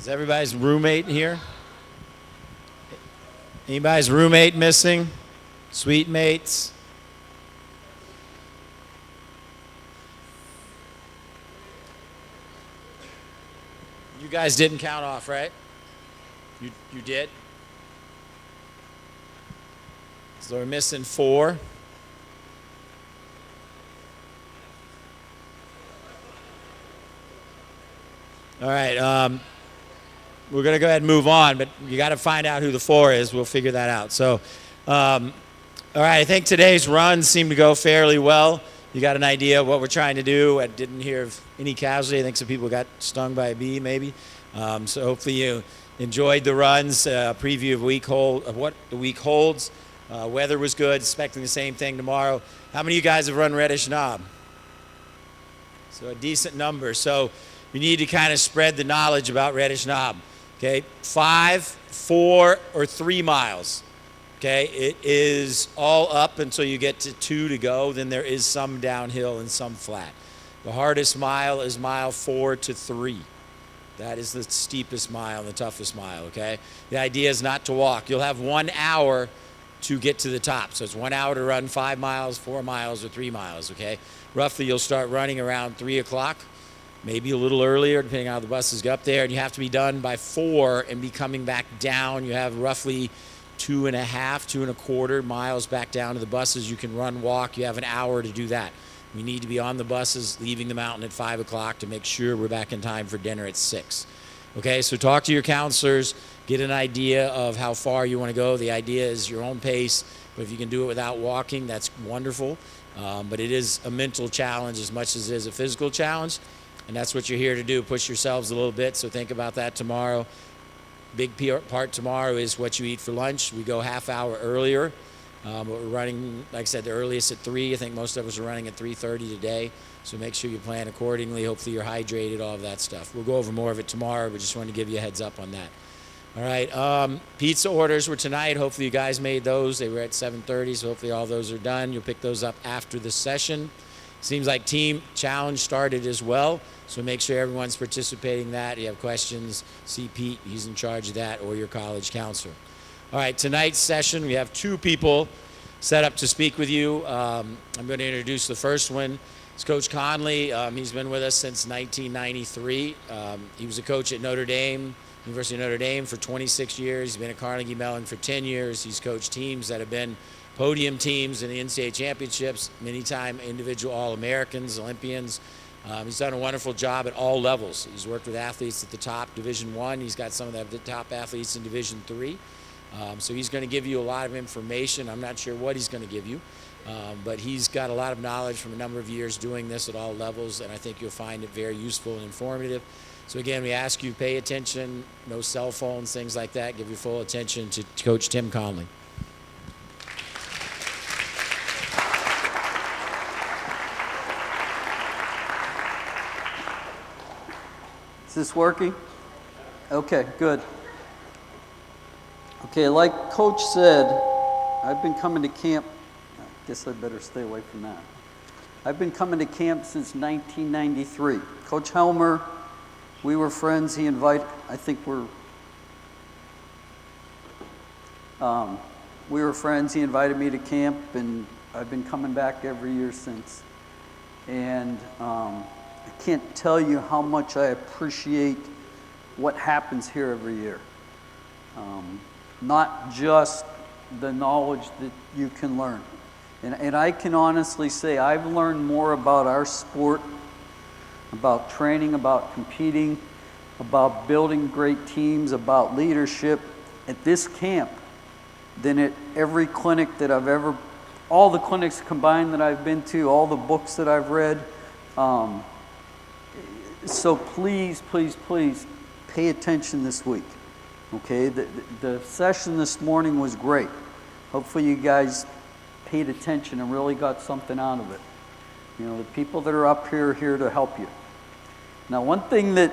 Is everybody's roommate here? Anybody's roommate missing? Suite mates? You guys didn't count off, right? You did? So we're missing 4. All right, we're going to go ahead and move on, but you got to find out who the 4 is. We'll figure that out. So, all right, I think today's runs seem to go fairly well. You got an idea of what we're trying to do. I didn't hear of any casualty. I think some people got stung by a bee, maybe. So hopefully you enjoyed the runs. Preview of what the week holds. Weather was good. Expecting the same thing tomorrow. How many of you guys have run Reddish Knob? So a decent number. So you need to kind of spread the knowledge about Reddish Knob. Okay, 5, 4, or 3 miles. Okay, it is all up until you get to 2 to go. Then there is some downhill and some flat. The hardest mile is mile 4 to 3. That is the steepest mile and the toughest mile, okay? The idea is not to walk. You'll have 1 hour to get to the top. So it's 1 hour to run 5 miles, 4 miles, or 3 miles, okay? Roughly you'll start running around 3 o'clock. Maybe a little earlier, depending on how the buses go up there, and you have to be done by 4 and be coming back down. You have roughly 2.5, 2.25 miles back down to the buses. You can run, walk. You have an hour to do that. We need to be on the buses, leaving the mountain at 5 o'clock to make sure we're back in time for dinner at 6. Okay, so talk to your counselors, get an idea of how far you want to go. The idea is your own pace, but if you can do it without walking, that's wonderful. But it is a mental challenge as much as it is a physical challenge. And that's what you're here to do, push yourselves a little bit. So think about that tomorrow. Big part tomorrow is what you eat for lunch. We go half hour earlier. But we're running, like I said, the earliest at 3. I think most of us are running at 3:30 today. So make sure you plan accordingly. Hopefully you're hydrated, all of that stuff. We'll go over more of it tomorrow, but just wanted to give you a heads up on that. All right, pizza orders were tonight. Hopefully you guys made those. They were at 7:30, so hopefully all those are done. You'll pick those up after the session. Seems like Team Challenge started as well, so make sure everyone's participating in that. You have questions, see Pete, he's in charge of that, or your college counselor. All right, tonight's session, we have 2 people set up to speak with you. I'm going to introduce the first one. It's Coach Connelly. He's been with us since 1993. He was a coach at Notre Dame, University of Notre Dame for 26 years. He's been at Carnegie Mellon for 10 years. He's coached teams that have been podium teams in the NCAA championships, many-time individual All-Americans, Olympians. He's done a wonderful job at all levels. He's worked with athletes at the top, Division I. He's got some of the top athletes in Division III. So he's going to give you a lot of information. I'm not sure what he's going to give you, but he's got a lot of knowledge from a number of years doing this at all levels, and I think you'll find it very useful and informative. So again, we ask you pay attention, no cell phones, things like that. Give your full attention to Coach Tim Connelly. Is this working? Okay, good. Okay, like Coach said, I've been coming to camp. I guess I better stay away from that. I've been coming to camp since 1993. Coach Helmer, we were friends. He invited, we were friends. He invited me to camp, and I've been coming back every year since. And I can't tell you how much I appreciate what happens here every year. Not just the knowledge that you can learn. And I can honestly say I've learned more about our sport, about training, about competing, about building great teams, about leadership at this camp than at every clinic that I've ever, all the clinics combined that I've been to, all the books that I've read. So please, please, please pay attention this week. Okay, the session this morning was great. Hopefully you guys paid attention and really got something out of it. You know, the people that are up here are here to help you. Now, one thing that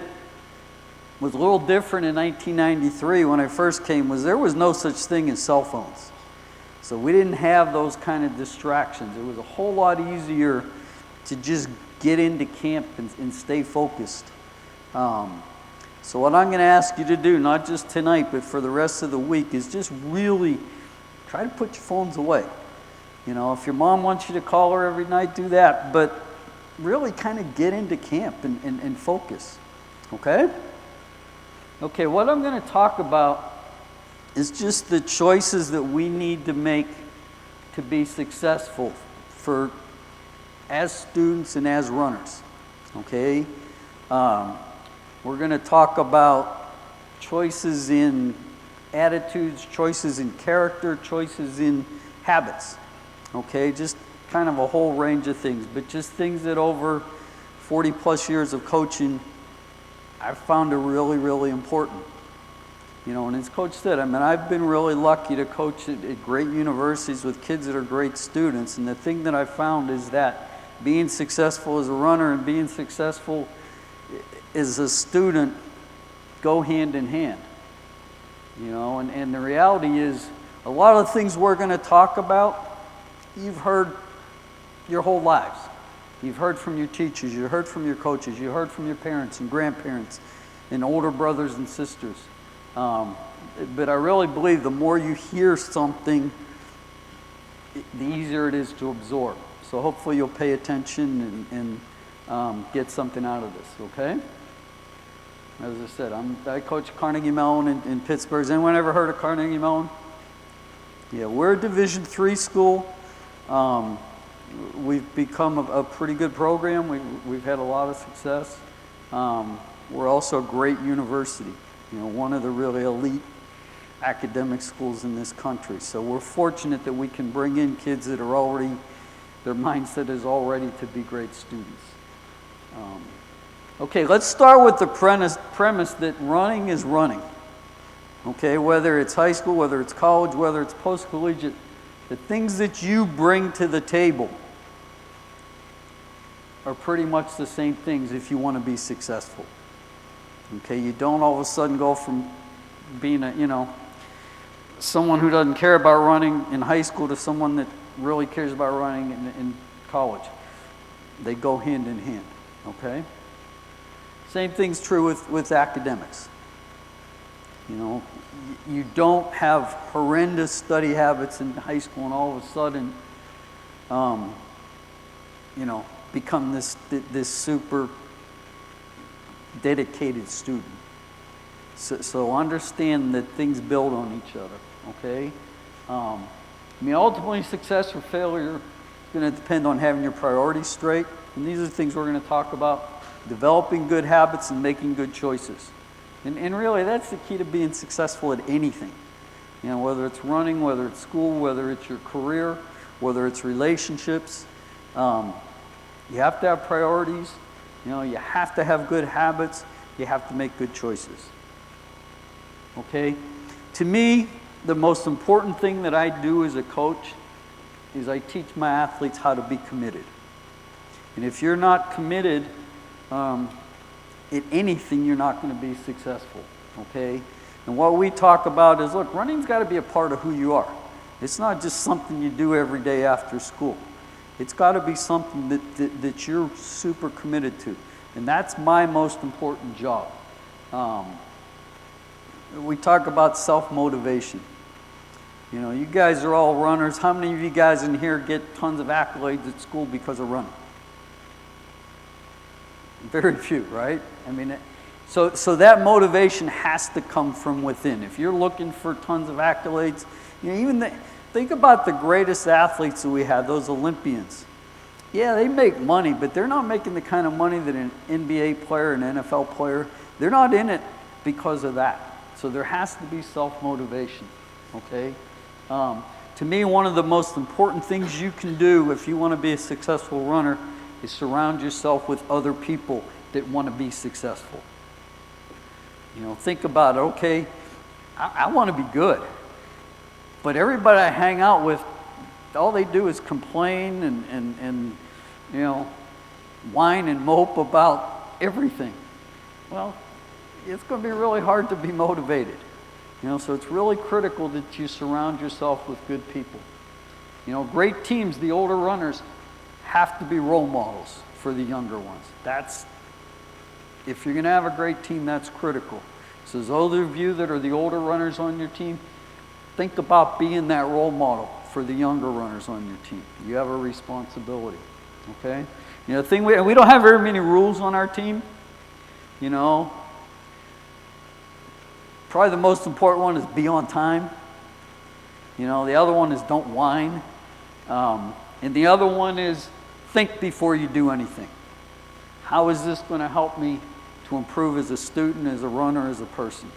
was a little different in 1993 when I first came was there was no such thing as cell phones. So we didn't have those kind of distractions. It was a whole lot easier to just get into camp and stay focused. So what I'm going to ask you to do, not just tonight, but for the rest of the week, is just really try to put your phones away. You know, if your mom wants you to call her every night, do that. But really kind of get into camp and focus. Okay? Okay, what I'm going to talk about is just the choices that we need to make to be successful for as students and as runners. Okay? We're going to talk about choices in attitudes, choices in character, choices in habits. Okay, just kind of a whole range of things, but just things that over 40 plus years of coaching, I've found are really, really important. You know, and as Coach said, I mean, I've been really lucky to coach at great universities with kids that are great students, and the thing that I found is that being successful as a runner and being successful as a student go hand in hand. You know, and the reality is a lot of the things we're going to talk about, you've heard your whole lives. You've heard from your teachers, you heard from your coaches, you heard from your parents and grandparents and older brothers and sisters. But I really believe the more you hear something, the easier it is to absorb. So hopefully you'll pay attention and get something out of this, okay? As I said, I coach Carnegie Mellon in Pittsburgh. Has anyone ever heard of Carnegie Mellon? Yeah, we're a Division III school. We've become a pretty good program. We've had a lot of success. We're also a great university. You know, one of the really elite academic schools in this country. So we're fortunate that we can bring in kids that are already, their mindset is already to be great students. Okay, let's start with the premise that running is running. Okay, whether it's high school, whether it's college, whether it's post-collegiate, the things that you bring to the table are pretty much the same things if you want to be successful. Okay, you don't all of a sudden go from being someone who doesn't care about running in high school to someone that really cares about running in college. They go hand in hand, okay? Same thing's true with academics. You know, you don't have horrendous study habits in high school and all of a sudden, become this super dedicated student. So understand that things build on each other, okay? Ultimately, success or failure is going to depend on having your priorities straight. And these are the things we're going to talk about. Developing good habits and making good choices. And really, that's the key to being successful at anything. You know, whether it's running, whether it's school, whether it's your career, whether it's relationships. You have to have priorities. You know, you have to have good habits. You have to make good choices. Okay? To me, the most important thing that I do as a coach is I teach my athletes how to be committed. And if you're not committed at anything, you're not going to be successful, okay? And what we talk about is, look, running's got to be a part of who you are. It's not just something you do every day after school. It's got to be something that you're super committed to. And that's my most important job. We talk about self-motivation. You know, you guys are all runners. How many of you guys in here get tons of accolades at school because of running? Very few, right? I mean, so that motivation has to come from within. If you're looking for tons of accolades, you know, think about the greatest athletes that we have, those Olympians. Yeah, they make money, but they're not making the kind of money that an NBA player, an NFL player, they're not in it because of that. So there has to be self-motivation, okay? To me, one of the most important things you can do if you want to be a successful runner is surround yourself with other people that want to be successful. You know, think about it, okay, I want to be good, but everybody I hang out with, all they do is complain and you know, whine and mope about everything. Well, it's going to be really hard to be motivated. You know, so it's really critical that you surround yourself with good people. You know, great teams, the older runners, have to be role models for the younger ones. That's if you're going to have a great team, that's critical. So those of you that are the older runners on your team, think about being that role model for the younger runners on your team. You have a responsibility, okay? You know, the thing we don't have very many rules on our team, you know. Probably the most important one is be on time. You know, the other one is don't whine. And the other one is think before you do anything. How is this going to help me to improve as a student, as a runner, as a person?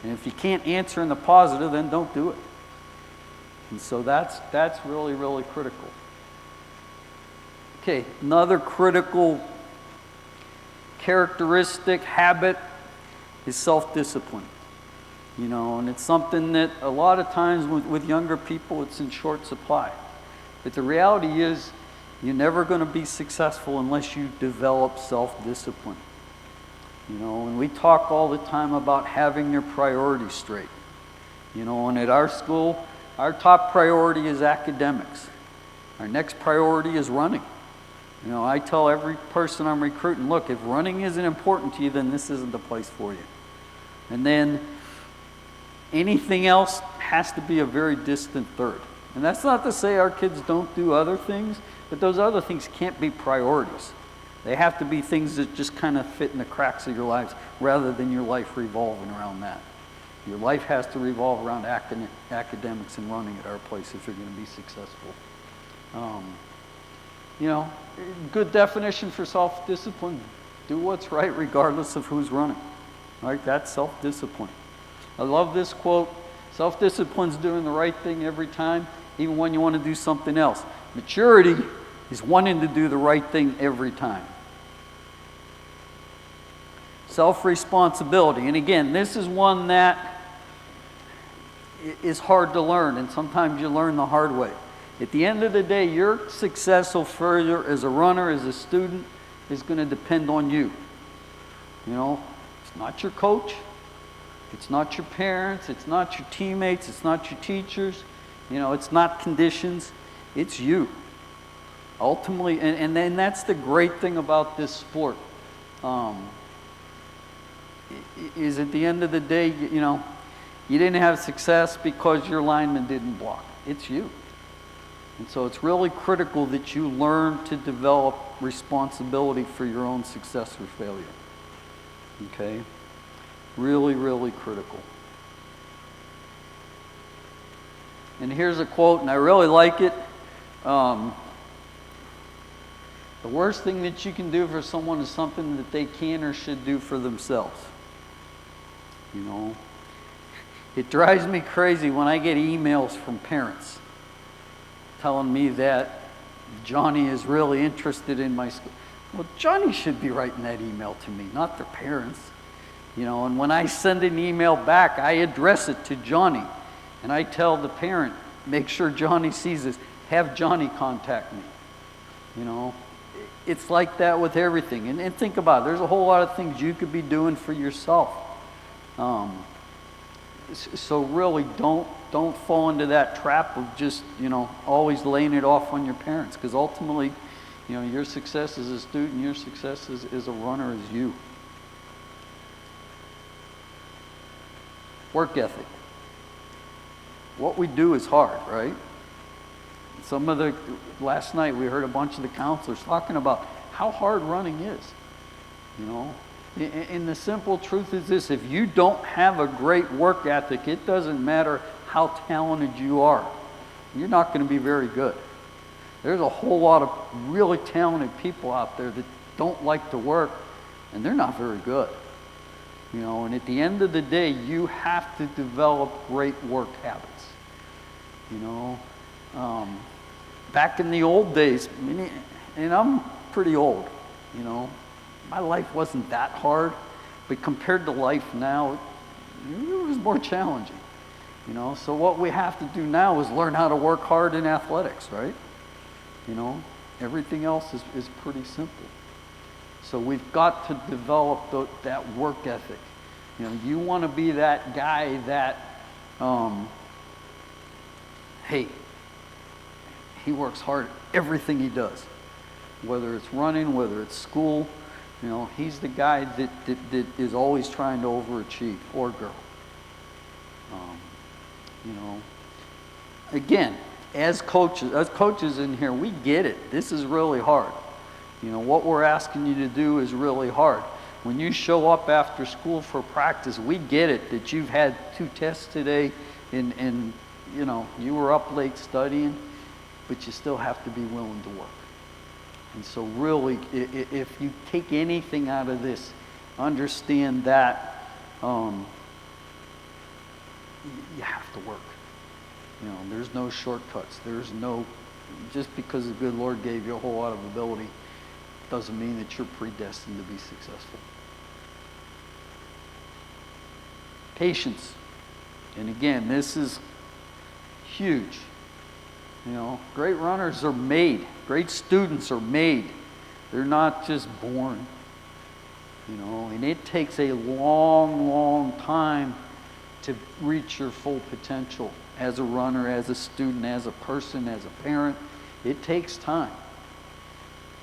And if you can't answer in the positive, then don't do it. And so that's really, really critical. Okay, another critical characteristic, habit, is self-discipline. You know, and it's something that a lot of times with younger people, it's in short supply. But the reality is, you're never going to be successful unless you develop self-discipline. You know, and we talk all the time about having your priorities straight. You know, and at our school, our top priority is academics. Our next priority is running. You know, I tell every person I'm recruiting, look, if running isn't important to you, then this isn't the place for you. And then anything else has to be a very distant third. And that's not to say our kids don't do other things, but those other things can't be priorities. They have to be things that just kind of fit in the cracks of your lives rather than your life revolving around that. Your life has to revolve around academics and running at our place if you're going to be successful. You know, good definition for self-discipline, do what's right regardless of who's running. Right? That's self-discipline. I love this quote, self-discipline's doing the right thing every time, even when you want to do something else. Maturity is wanting to do the right thing every time. Self-responsibility, and again, this is one that is hard to learn, and sometimes you learn the hard way. At the end of the day, your successful further as a runner, as a student, is going to depend on you. You know, it's not your coach. It's not your parents, it's not your teammates, it's not your teachers, you know, it's not conditions, it's you. Ultimately, and then that's the great thing about this sport, is at the end of the day, you know, you didn't have success because your lineman didn't block. It's you. And so it's really critical that you learn to develop responsibility for your own success or failure. Okay? Really, really critical. And here's a quote, and I really like it. The worst thing that you can do for someone is something that they can or should do for themselves. You know, it drives me crazy when I get emails from parents telling me that Johnny is really interested in my school. Well, Johnny should be writing that email to me, not their parents. You know, and when I send an email back, I address it to Johnny. And I tell the parent, make sure Johnny sees this. Have Johnny contact me. You know, it's like that with everything. And think about it. There's a whole lot of things you could be doing for yourself. So really don't fall into that trap of just, you know, always laying it off on your parents. Because ultimately, you know, your success as a student, your success as a runner is you. Work ethic. What we do is hard, right? Last night we heard a bunch of the counselors talking about how hard running is. You know, and the simple truth is this: if you don't have a great work ethic, it doesn't matter how talented you are. You're not going to be very good. There's a whole lot of really talented people out there that don't like to work, and they're not very good. You know, and at the end of the day, you have to develop great work habits. You know, back in the old days, and I'm pretty old, you know, my life wasn't that hard, but compared to life now, it was more challenging. You know, so what we have to do now is learn how to work hard in athletics, right? You know, everything else is pretty simple. So we've got to develop that work ethic. You know, you want to be that guy that, hey, he works hard at everything he does. Whether it's running, whether it's school, You know, he's the guy that is always trying to overachieve, or girl. You know, again, as coaches in here, we get it. This is really hard. You know, what we're asking you to do is really hard. When you show up after school for practice, we get it that you've had 2 tests today and you know, you were up late studying, but you still have to be willing to work. And so really, if you take anything out of this, understand that you have to work. You know, there's no shortcuts. There's no, just because the good Lord gave you a whole lot of ability doesn't mean that you're predestined to be successful. Patience. And again, this is huge. You know, great runners are made. Great students are made. They're not just born. You know, and it takes a long, long time to reach your full potential as a runner, as a student, as a person, as a parent. It takes time.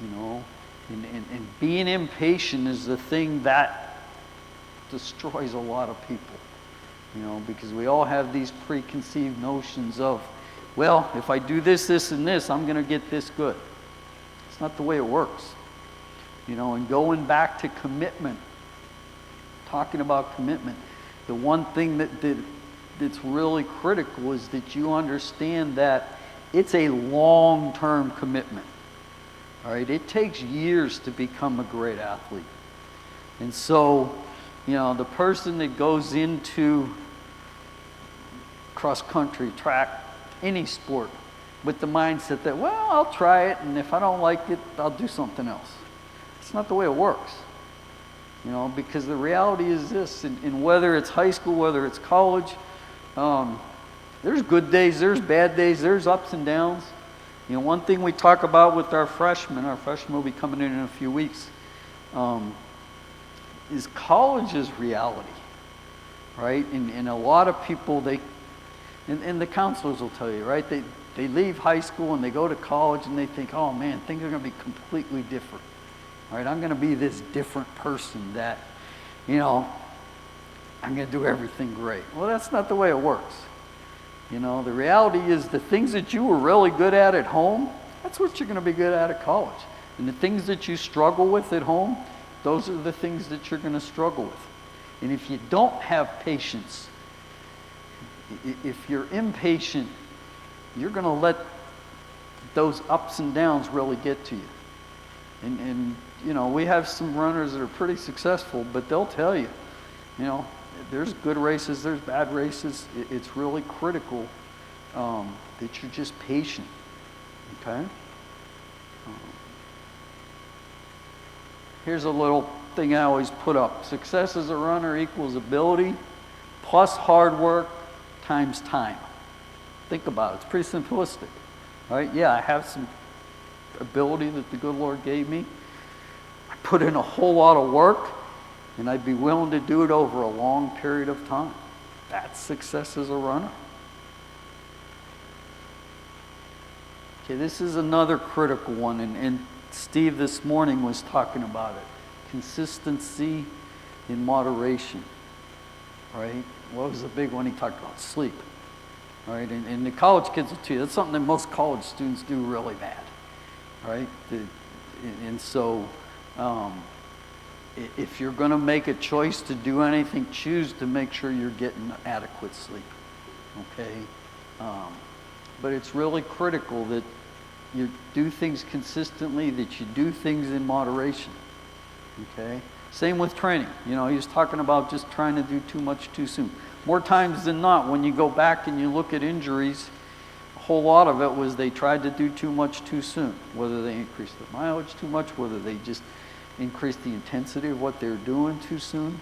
You know, and being impatient is the thing that destroys a lot of people. You know, because we all have these preconceived notions of, well, if I do this, this, and this, I'm going to get this good. It's not the way it works. You know, and going back to commitment, talking about commitment, the one thing that's really critical is that you understand that it's a long-term commitment. All right, it takes years to become a great athlete. And so, you know, the person that goes into cross country, track, any sport, with the mindset that, well, I'll try it, and if I don't like it, I'll do something else. It's not the way it works. You know, because the reality is this, and whether it's high school, whether it's college, there's good days, there's bad days, there's ups and downs. You know, one thing we talk about with our freshmen will be coming in a few weeks, is college is reality, right? And a lot of people, and the counselors will tell you, right? They leave high school and they go to college and they think, oh man, things are going to be completely different. All right, I'm going to be this different person that, you know, I'm going to do everything great. Well, that's not the way it works. You know, the reality is the things that you were really good at home, that's what you're going to be good at college. And the things that you struggle with at home, those are the things that you're going to struggle with. And if you don't have patience, if you're impatient, you're going to let those ups and downs really get to you. And you know, we have some runners that are pretty successful, but they'll tell you, you know, there's good races, there's bad races. It's really critical that you're just patient, okay? Here's a little thing I always put up. Success as a runner equals ability plus hard work times time. Think about it. It's pretty simplistic, right? Yeah, I have some ability that the good Lord gave me. I put in a whole lot of work, and I'd be willing to do it over a long period of time. That's success as a runner. Okay, this is another critical one, and Steve this morning was talking about it. Consistency in moderation, right? What was the big one he talked about? Sleep, right? And the college kids will tell you, that's something that most college students do really bad, right? And so if you're going to make a choice to do anything, choose to make sure you're getting adequate sleep, okay? But it's really critical that you do things consistently, that you do things in moderation, okay? Same with training. You know, he was talking about just trying to do too much too soon. More times than not, when you go back and you look at injuries, a whole lot of it was they tried to do too much too soon, whether they increased their mileage too much, whether they just increased the intensity of what they're doing too soon.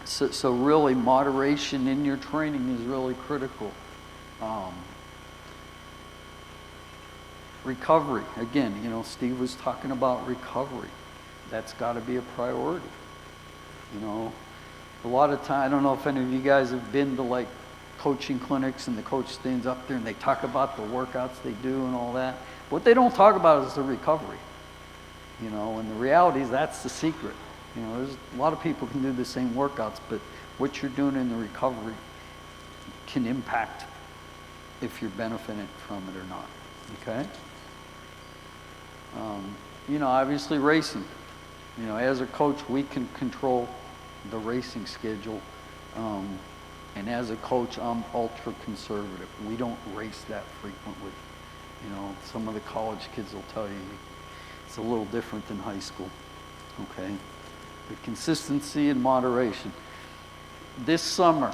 So really, moderation in your training is really critical. Recovery, again, you know, Steve was talking about recovery. That's got to be a priority. You know, a lot of time, I don't know if any of you guys have been to like coaching clinics and the coach stands up there and they talk about the workouts they do and all that. What they don't talk about is the recovery. You know, and the reality is that's the secret. You know, there's a lot of people can do the same workouts, but what you're doing in the recovery can impact if you're benefiting from it or not, okay? You know, obviously racing. You know, as a coach, we can control the racing schedule. And as a coach, I'm ultra conservative. We don't race that frequently. You know, some of the college kids will tell you it's a little different than high school, okay? The consistency and moderation. This summer,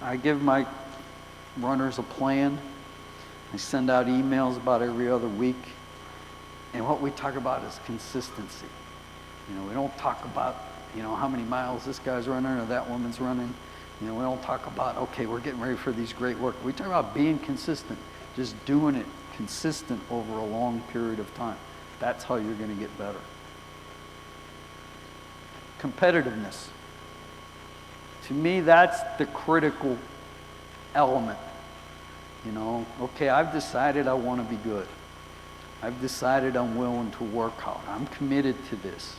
I give my runners a plan. I send out emails about every other week. And what we talk about is consistency. You know, we don't talk about, you know, how many miles this guy's running or that woman's running. You know, we don't talk about, okay, we're getting ready for these great work. We talk about being consistent, just doing it consistent over a long period of time. That's how you're going to get better. Competitiveness. To me, that's the critical element. You know, okay, I've decided I want to be good. I've decided I'm willing to work hard. I'm committed to this.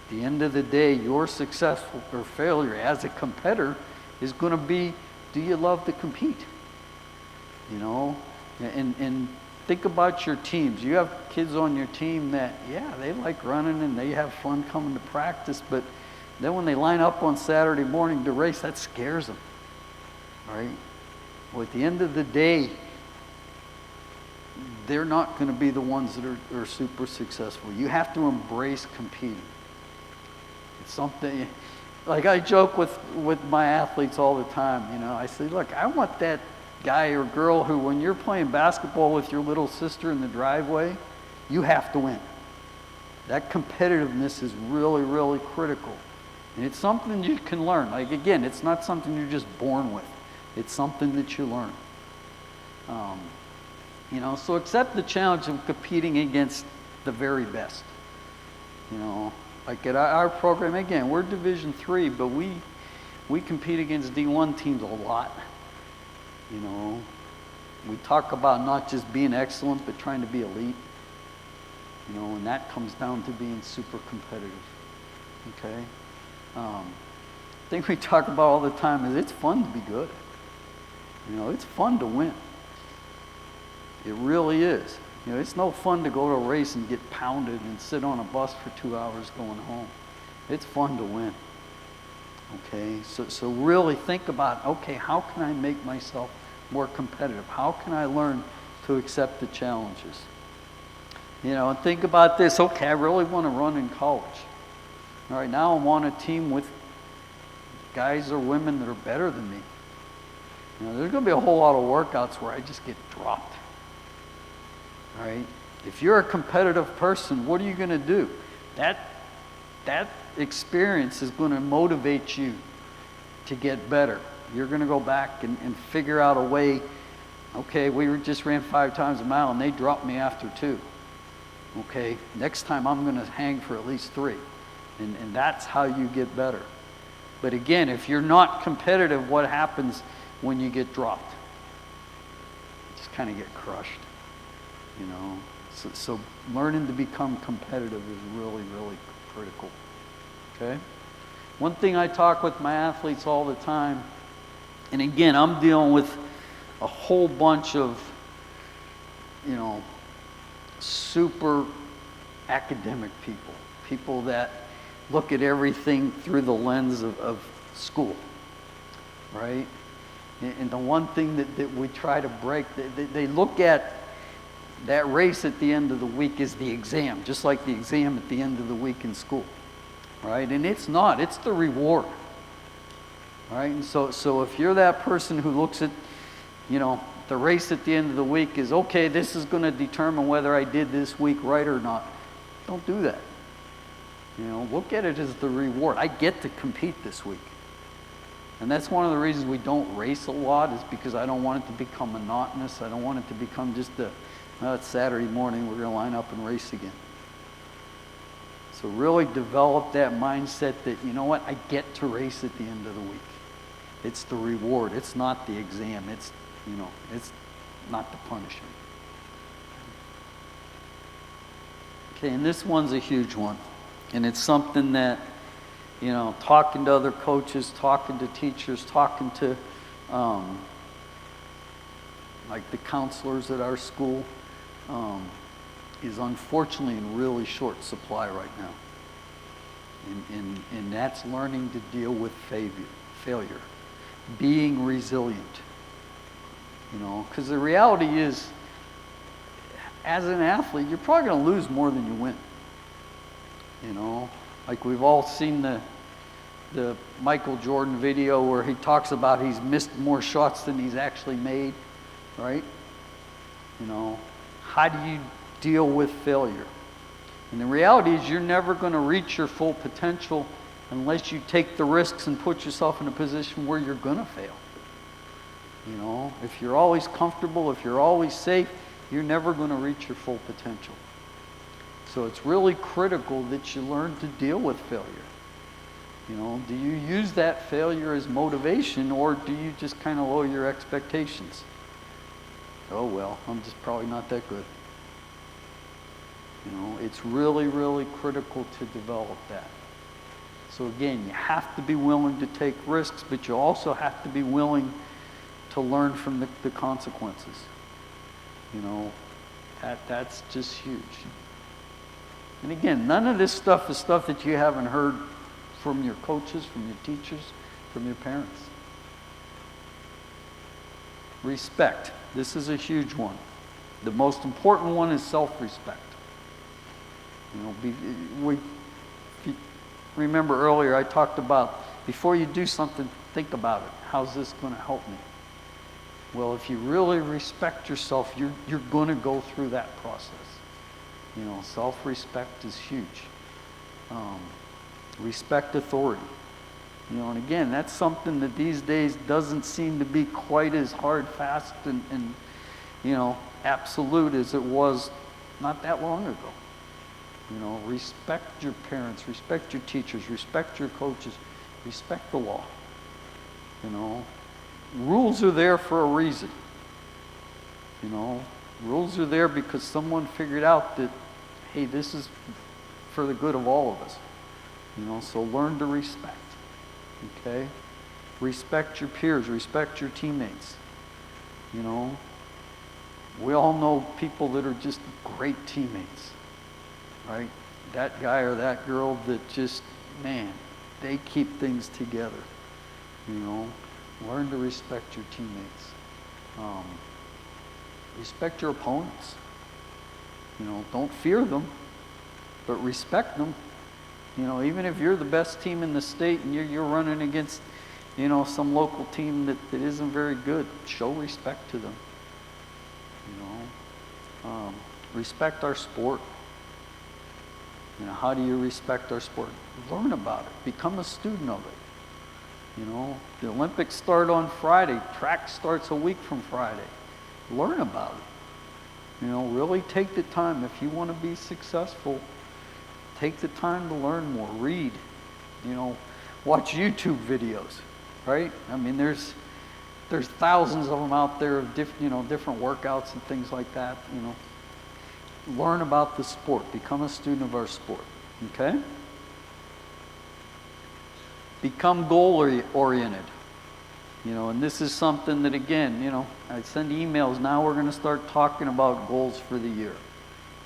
At the end of the day, your successful or failure as a competitor is going to be, do you love to compete? You know, and think about your teams. You have kids on your team that, yeah, they like running and they have fun coming to practice, but then when they line up on Saturday morning to race, that scares them, right? Well, at the end of the day, they're not going to be the ones that are super successful. You have to embrace competing. It's something, like I joke with my athletes all the time, you know, I say, look, I want that guy or girl who, when you're playing basketball with your little sister in the driveway, you have to win. That competitiveness is really, really critical. And it's something you can learn. Like, again, it's not something you're just born with. It's something that you learn. You know, so accept the challenge of competing against the very best. You know, like at our program, again, we're Division III, but we compete against D1 teams a lot. You know, we talk about not just being excellent, but trying to be elite. You know, and that comes down to being super competitive. Okay? The thing we talk about all the time is it's fun to be good. You know, it's fun to win. It really is. You know, it's no fun to go to a race and get pounded and sit on a bus for 2 hours going home. It's fun to win. Okay, so really think about, okay, how can I make myself more competitive? How can I learn to accept the challenges? You know, and think about this, okay, I really want to run in college. All right, now I'm on a team with guys or women that are better than me. You know, there's going to be a whole lot of workouts where I just get dropped. All right? If you're a competitive person, what are you going to do? That experience is going to motivate you to get better. You're going to go back and figure out a way, okay, just ran 5 times a mile and they dropped me after 2. Okay, next time I'm going to hang for at least 3. And that's how you get better. But again, if you're not competitive, what happens when you get dropped? You just kind of get crushed, you know. So learning to become competitive is really, really critical, okay? One thing I talk with my athletes all the time, and again, I'm dealing with a whole bunch of, you know, super academic people that look at everything through the lens of school, right? And the one thing that we try to break, they look at that race at the end of the week as the exam, just like the exam at the end of the week in school, right? And it's not, it's the reward, right? And so if you're that person who looks at, you know, the race at the end of the week is, okay, this is going to determine whether I did this week right or not, don't do that. You know, look at it as the reward. I get to compete this week. And that's one of the reasons we don't race a lot, is because I don't want it to become monotonous. I don't want it to become just it's Saturday morning, we're going to line up and race again. So really develop that mindset that, you know what, I get to race at the end of the week. It's the reward. It's not the exam. It's, you know, it's not the punishment. Okay, and this one's a huge one. And it's something that, talking to other coaches, talking to teachers, talking to like the counselors at our school, is unfortunately in really short supply right now. And that's learning to deal with failure, being resilient. Because the reality is, as an athlete, you're probably going to lose more than you win. Like we've all seen the Michael Jordan video where he talks about he's missed more shots than he's actually made, right? How do you deal with failure? And the reality is you're never going to reach your full potential unless you take the risks and put yourself in a position where you're going to fail. If you're always comfortable, if you're always safe, you're never going to reach your full potential. So it's really critical that you learn to deal with failure. Do you use that failure as motivation, or do you just kind of lower your expectations? Oh, well, I'm just probably not that good. It's really, really critical to develop that. So again, you have to be willing to take risks, but you also have to be willing to learn from the consequences. That's just huge. And again, none of this stuff is stuff that you haven't heard from your coaches, from your teachers, from your parents. Respect. This is a huge one. The most important one is self-respect. Remember earlier I talked about, before you do something, think about it. How's this going to help me? Well, if you really respect yourself, you're going to go through that process. Self-respect is huge. Respect authority. And again, that's something that these days doesn't seem to be quite as hard, fast, and absolute as it was not that long ago. Respect your parents, respect your teachers, respect your coaches, respect the law. Rules are there for a reason. Rules are there because someone figured out that, hey, this is for the good of all of us. So learn to respect. Okay? Respect your peers, respect your teammates. We all know people that are just great teammates, right? That guy or that girl that just, man, they keep things together. Learn to respect your teammates. Respect your opponents. Don't fear them, but respect them. Even if you're the best team in the state and you're running against, some local team that isn't very good, show respect to them. Respect our sport. How do you respect our sport? Learn about it. Become a student of it. The Olympics start on Friday. Track starts a week from Friday. Learn about it. Really take the time. If you want to be successful, take the time to learn more. Read. Watch YouTube videos, right? I mean, there's thousands of them out there of different workouts and things like that. Learn about the sport. Become a student of our sport. Okay? Become goal-oriented. And this is something that, again, I send emails. Now we're going to start talking about goals for the year.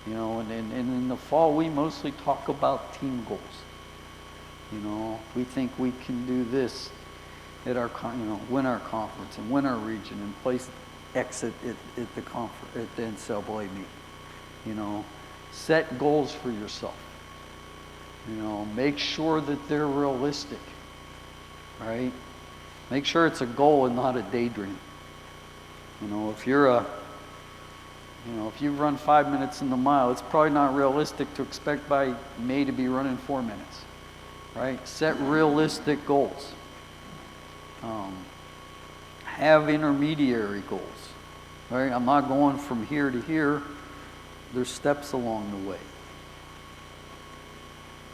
And in the fall, we mostly talk about team goals. We think we can do this at our, win our conference and win our region and place X at the NCAA meet. Set goals for yourself. Make sure that they're realistic, right? Make sure it's a goal and not a daydream. If you're if you run 5 minutes in the mile, it's probably not realistic to expect by May to be running 4 minutes, right? Set realistic goals. Have intermediary goals, right? I'm not going from here to here. There's steps along the way.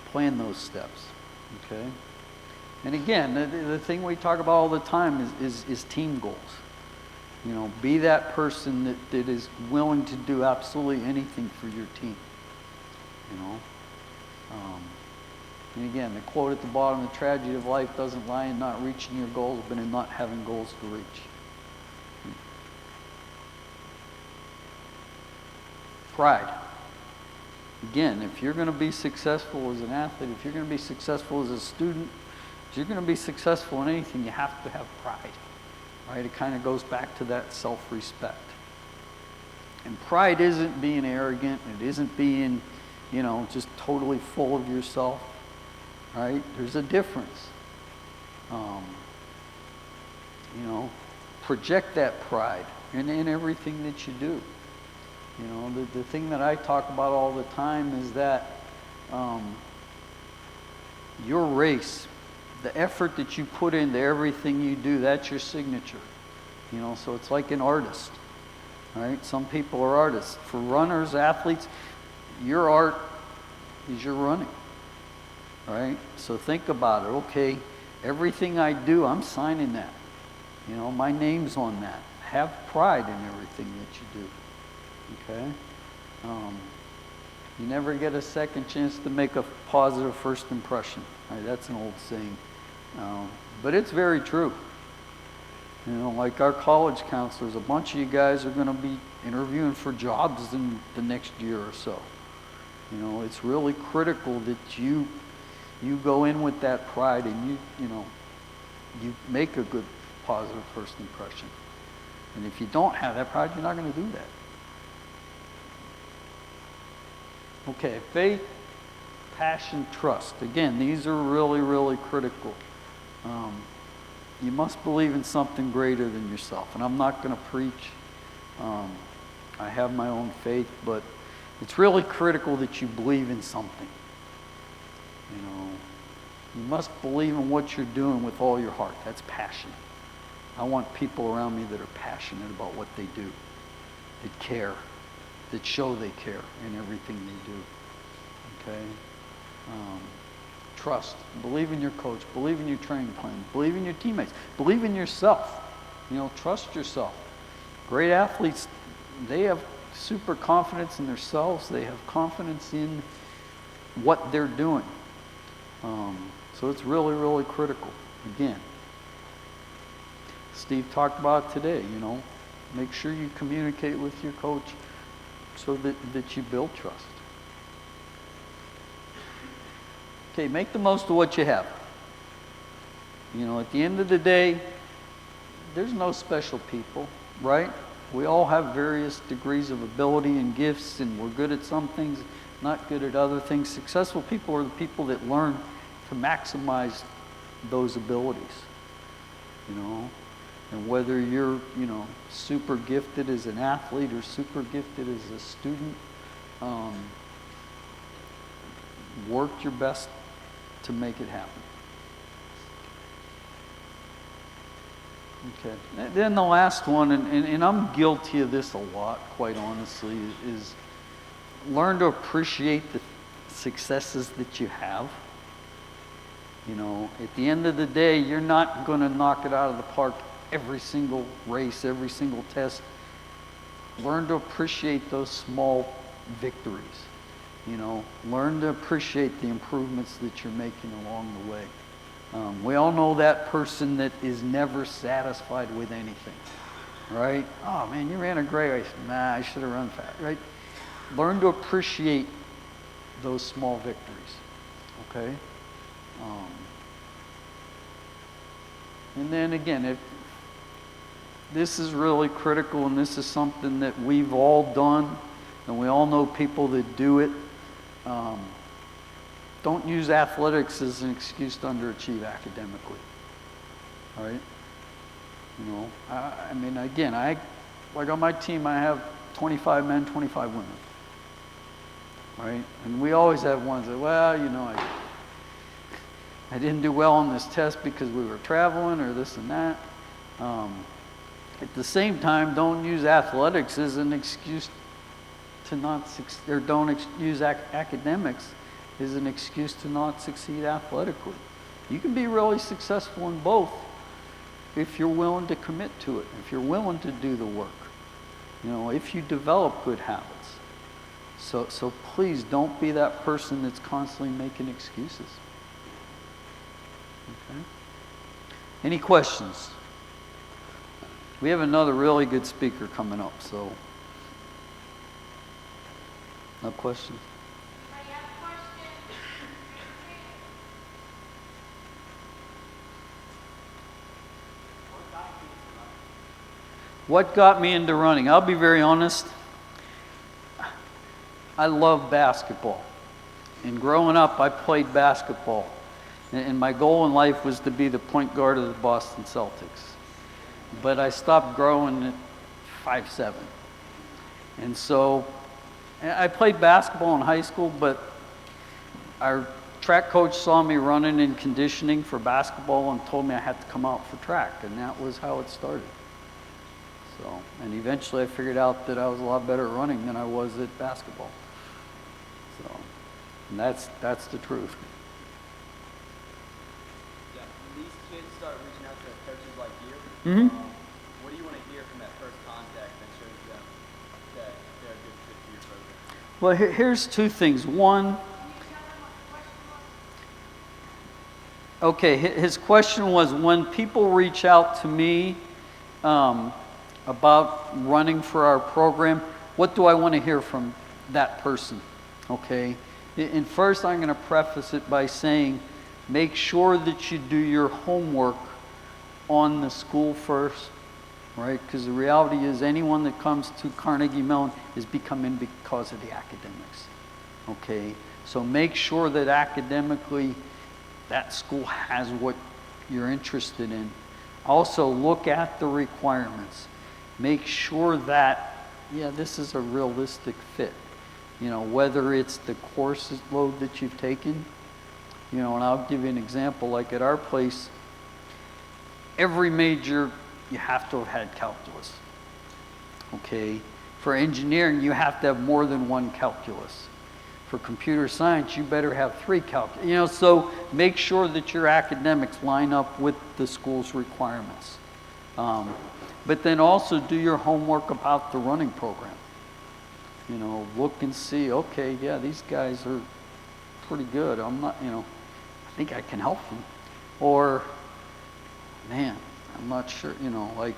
Plan those steps, okay? And again, the thing we talk about all the time is team goals. Be that person that is willing to do absolutely anything for your team. you know. And again, the quote at the bottom, the tragedy of life doesn't lie in not reaching your goals, but in not having goals to reach. Pride. Again, if you're going to be successful as an athlete, if you're going to be successful as a student, if you're going to be successful in anything, you have to have pride. Right? It kind of goes back to that self-respect. And pride isn't being arrogant. It isn't being, just totally full of yourself. Right? There's a difference. Project that pride in everything that you do. The thing that I talk about all the time is that your race, the effort that you put into everything you do, that's your signature. So it's like an artist. Right? Some people are artists. For runners, athletes, your art is your running. Right? So think about it. Okay, everything I do, I'm signing that. My name's on that. Have pride in everything that you do. Okay? You never get a second chance to make a positive first impression. Right? That's an old saying. But it's very true. Like our college counselors, a bunch of you guys are going to be interviewing for jobs in the next year or so. It's really critical that you go in with that pride and you make a good positive first impression. And if you don't have that pride, you're not going to do that. Okay, faith, passion, trust. Again, these are really, really critical. You must believe in something greater than yourself. And I'm not going to preach. I have my own faith, but it's really critical that you believe in something. You must believe in what you're doing with all your heart. That's passion. I want people around me that are passionate about what they do, that care, that show they care in everything they do. Okay? Trust. Believe in your coach. Believe in your training plan. Believe in your teammates. Believe in yourself. Trust yourself. Great athletes, they have super confidence in themselves. They have confidence in what they're doing. So it's really, really critical. Again, Steve talked about today, make sure you communicate with your coach so that you build trust. Okay, make the most of what you have. At the end of the day, there's no special people, right? We all have various degrees of ability and gifts, and we're good at some things, not good at other things. Successful people are the people that learn to maximize those abilities, and whether you're, super gifted as an athlete or super gifted as a student, work your best to make it happen. Okay. And then the last one, and I'm guilty of this a lot, quite honestly, is learn to appreciate the successes that you have. At the end of the day, you're not going to knock it out of the park every single race, every single test. Learn to appreciate those small victories. Learn to appreciate the improvements that you're making along the way. We all know that person that is never satisfied with anything, right? Oh man, you ran a great race. Nah, I should have run fast, right? Learn to appreciate those small victories, okay? And then again, if this is really critical, and this is something that we've all done, and we all know people that do it. Don't use athletics as an excuse to underachieve academically. All right? I mean, again, like on my team, I have 25 men, 25 women. Right? And we always have ones that, well, I didn't do well on this test because we were traveling or this and that. At the same time, don't use athletics as an excuse to not succeed, or don't use academics as an excuse to not succeed athletically. You can be really successful in both if you're willing to commit to it, if you're willing to do the work, if you develop good habits. So please don't be that person that's constantly making excuses. Okay? Any questions? We have another really good speaker coming up, so. No questions? What got me into running? I'll be very honest. I love basketball. And growing up, I played basketball. And my goal in life was to be the point guard of the Boston Celtics. But I stopped growing at 5'7". And so I played basketball in high school, but our track coach saw me running and conditioning for basketball and told me I had to come out for track. And that was how it started. So, and eventually I figured out that I was a lot better at running than I was at basketball. So, and that's the truth. Yeah, when these kids start reaching out to coaches like you, Mm-hmm. What do you want to hear from that first contact that shows them that they're a good fit for your program? Well, here's two things. One, okay, his question was, when people reach out to me about running for our program, what do I want to hear from that person? Okay, and first I'm going to preface it by saying, make sure that you do your homework on the school first, right? Because the reality is anyone that comes to Carnegie Mellon is becoming because of the academics. Okay, so make sure that academically that school has what you're interested in. Also look at the requirements. Make sure that, yeah, this is a realistic fit. You know, whether it's the courses load that you've taken, you know, and I'll give you an example, like at our place, every major, you have to have had calculus. Okay, for engineering, you have to have more than one calculus. For computer science, you better have 3 calculus. You know, so make sure that your academics line up with the school's requirements. But then also do your homework about the running program. You know, look and see, okay, yeah, these guys are pretty good. I'm not, you know, I think I can help them. Or, man, I'm not sure, you know, like,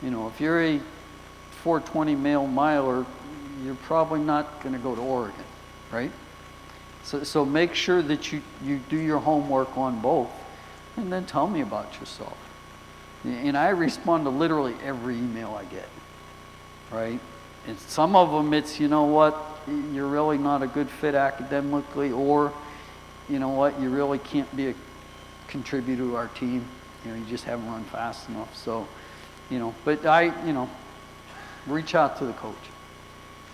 you know, if you're a 420 male miler, you're probably not going to go to Oregon, right? So make sure that you do your homework on both, and then tell me about yourself. And I respond to literally every email I get, right? And some of them it's, you know what, you're really not a good fit academically, or, you know what, you really can't be a contributor to our team. You know, you just haven't run fast enough. So, you know, but you know, reach out to the coach.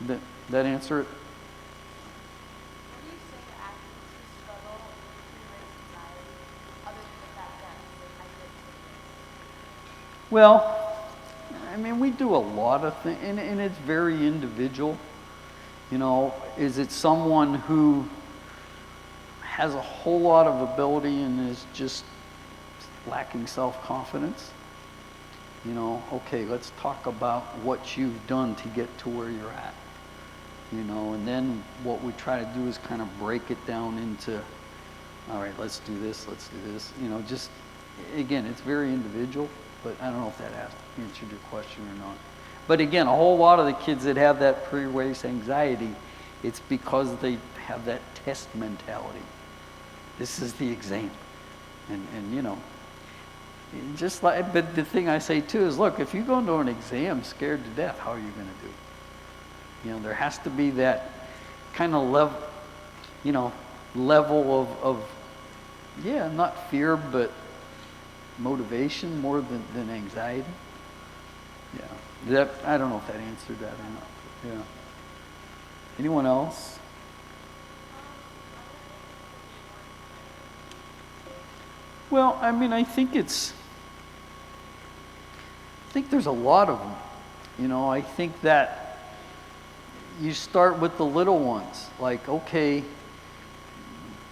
That answer it? What do you say to athletes who struggle with pre-race anxiety, other than the fact that I did? Well, I mean, we do a lot of things, and it's very individual. You know, is it someone who has a whole lot of ability and is just lacking self-confidence? You know, okay, let's talk about what you've done to get to where you're at. You know, and then what we try to do is kind of break it down into, all right, let's do this. You know, just, again, it's very individual, but I don't know if that answered your question or not. But again, a whole lot of the kids that have that pre-race anxiety, it's because they have that test mentality. This is the exam. And you know, just like, but the thing I say too is, look, if you go into an exam scared to death, how are you going to do? You know, there has to be that kind of level of, yeah, not fear, but motivation more than anxiety. Yeah, I don't know if that answered that or not. Yeah. Anyone else? Well, I mean, I think there's a lot of them. You know, I think that you start with the little ones. Like, okay,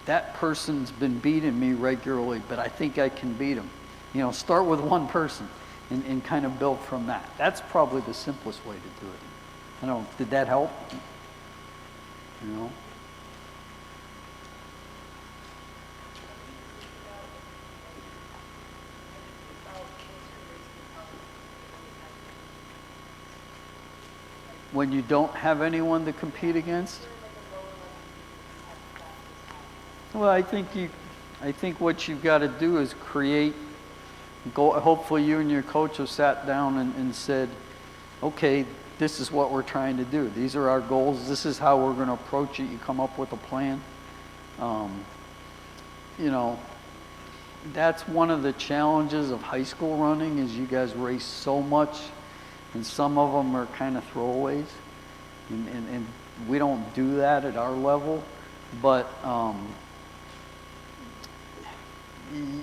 that person's been beating me regularly, but I think I can beat him. You know, start with one person and kind of build from that. That's probably the simplest way to do it. I don't, did that help? You know? When you don't have anyone to compete against? Well, I think what you've got to do is hopefully you and your coach have sat down and said, okay, this is what we're trying to do. These are our goals. This is how we're going to approach it. You come up with a plan. You know, that's one of the challenges of high school running is you guys race so much, and some of them are kind of throwaways. And we don't do that at our level, but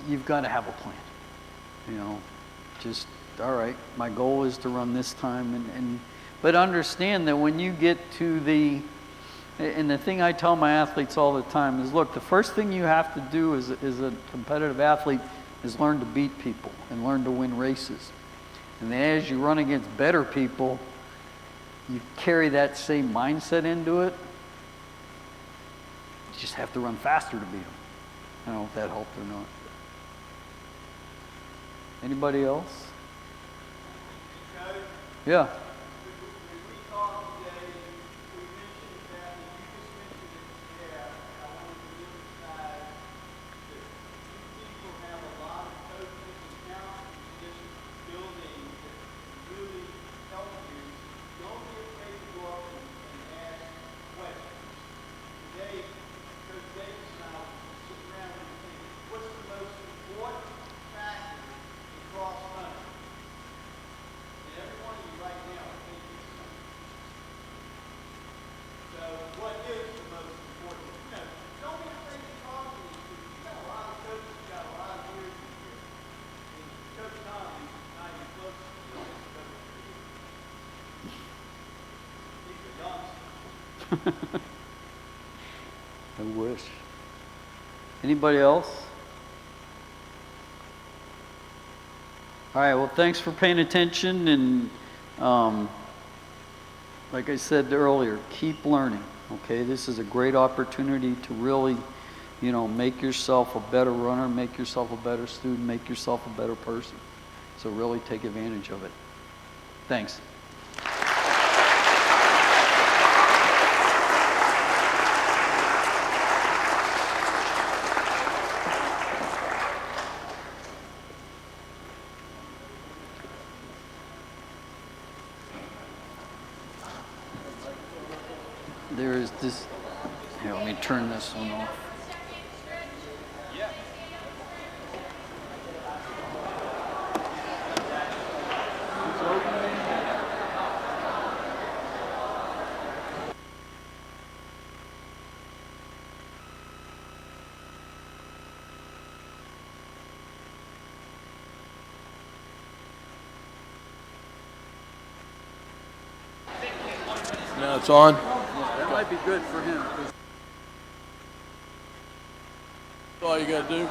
you've got to have a plan. You know, just, all right, my goal is to run this time. But understand that when you get to and the thing I tell my athletes all the time is, look, the first thing you have to do as a competitive athlete is learn to beat people and learn to win races. And then as you run against better people, you carry that same mindset into it. You just have to run faster to beat them. I don't know if that helped or not. Anybody else? Yeah. I wish. Anybody else? All right, well, thanks for paying attention, and like I said earlier, keep learning, okay? This is a great opportunity to really, you know, make yourself a better runner, make yourself a better student, make yourself a better person. So really take advantage of it. Thanks. There is this, here, let me turn this one off. Now it's on. That might be good for him. That's all you got to do.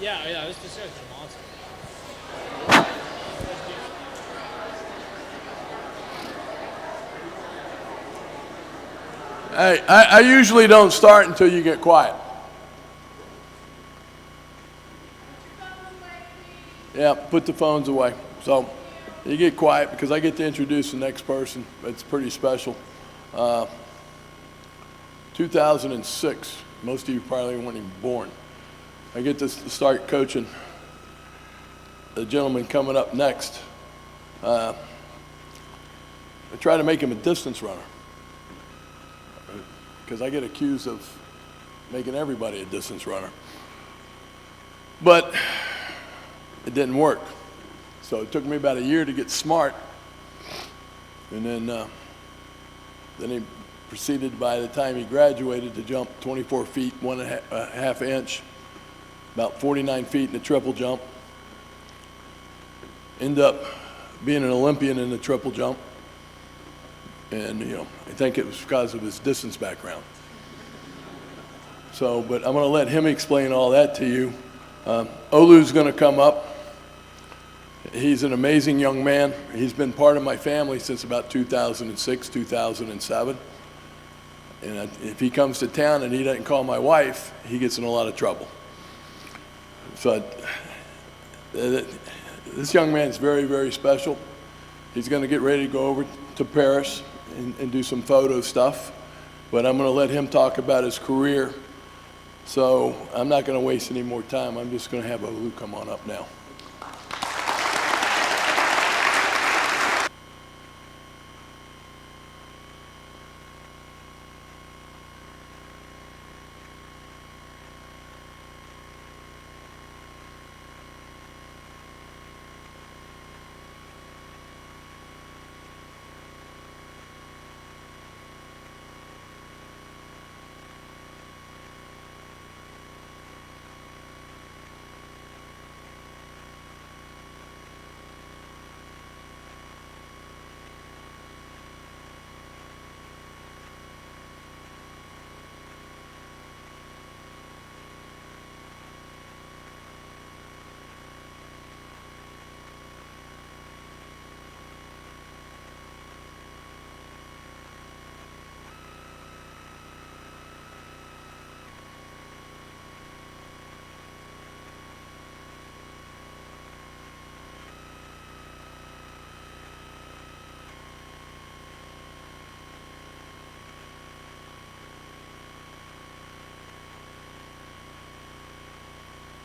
Yeah, this is awesome. Hey, I usually don't start until you get quiet. Yeah, put the phones away. So you get quiet because I get to introduce the next person. It's pretty special. 2006, most of you probably weren't even born. I get to start coaching the gentleman coming up next. I try to make him a distance runner because I get accused of making everybody a distance runner. But it didn't work. So it took me about a year to get smart. And then he proceeded, by the time he graduated, to jump 24 feet, 1.5 inch, about 49 feet in the triple jump. End up being an Olympian in the triple jump. And, I think it was because of his distance background. So, but I'm going to let him explain all that to you. Olu's going to come up. He's an amazing young man. He's been part of my family since about 2006, 2007. And if he comes to town and he doesn't call my wife, he gets in a lot of trouble. So this young man's very, very special. He's going to get ready to go over to Paris and do some photo stuff. But I'm going to let him talk about his career. So I'm not going to waste any more time. I'm just going to have Olu come on up now.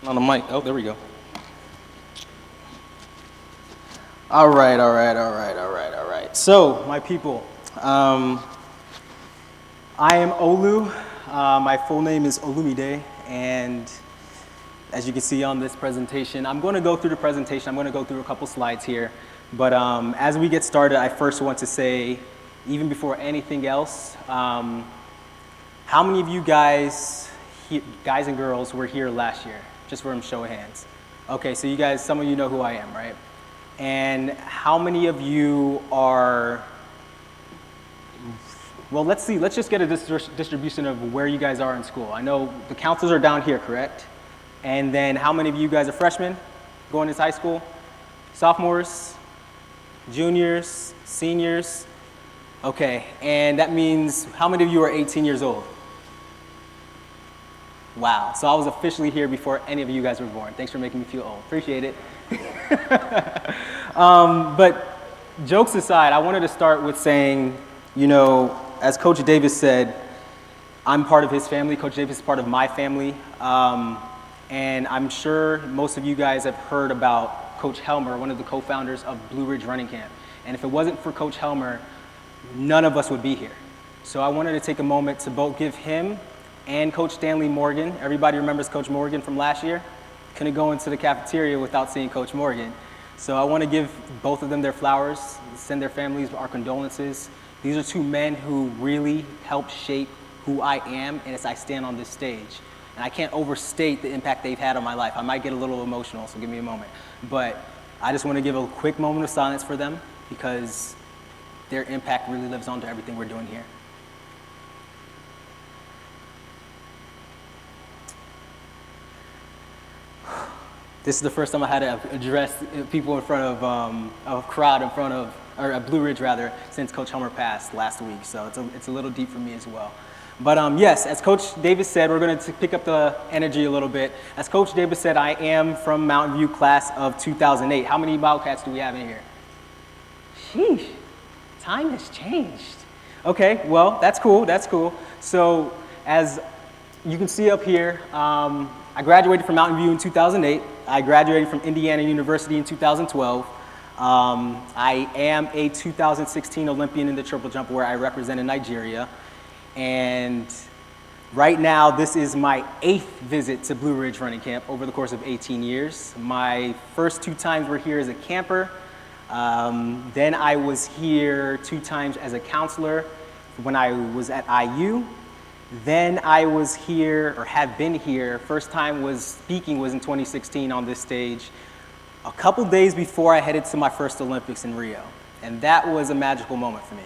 On the mic. Oh, there we go. All right. So, my people, I am Olu. My full name is Olumide, and as you can see on this presentation, I'm going to go through the presentation. I'm going to go through a couple slides here. But as we get started, I first want to say, even before anything else, how many of you guys and girls were here last year? Just for a show of hands. Okay, so you guys, some of you know who I am, right? And how many of you are, well, let's see, let's just get a distribution of where you guys are in school. I know the counselors are down here, correct? And then how many of you guys are freshmen going into high school? Sophomores, juniors, seniors? Okay, and that means how many of you are 18 years old? Wow, so I was officially here before any of you guys were born. Thanks for making me feel old, appreciate it. But jokes aside, I wanted to start with saying, as Coach Davis said, I'm part of his family. Coach Davis is part of my family. And I'm sure most of you guys have heard about Coach Helmer, one of the co-founders of Blue Ridge Running Camp. And if it wasn't for Coach Helmer, none of us would be here. So I wanted to take a moment to both give him and Coach Stanley Morgan. Everybody remembers Coach Morgan from last year? Couldn't go into the cafeteria without seeing Coach Morgan. So I want to give both of them their flowers, send their families our condolences. These are two men who really helped shape who I am and as I stand on this stage. And I can't overstate the impact they've had on my life. I might get a little emotional, so give me a moment. But I just want to give a quick moment of silence for them because their impact really lives on to everything we're doing here. This is the first time I had to address people in front of a crowd in front of, or a Blue Ridge rather, since Coach Hummer passed last week. So it's a little deep for me as well. But yes, as Coach Davis said, we're going to pick up the energy a little bit. As Coach Davis said, I am from Mountain View class of 2008. How many Wildcats do we have in here? Sheesh, time has changed. Okay, well, that's cool, that's cool. So as you can see up here, I graduated from Mountain View in 2008. I graduated from Indiana University in 2012. I am a 2016 Olympian in the triple jump where I represented Nigeria. And right now, this is my 8th visit to Blue Ridge Running Camp over the course of 18 years. My first 2 times were here as a camper. Then I was here 2 times as a counselor when I was at IU. Then I was here, or have been here, first time was speaking was in 2016 on this stage, a couple days before I headed to my first Olympics in Rio. And that was a magical moment for me,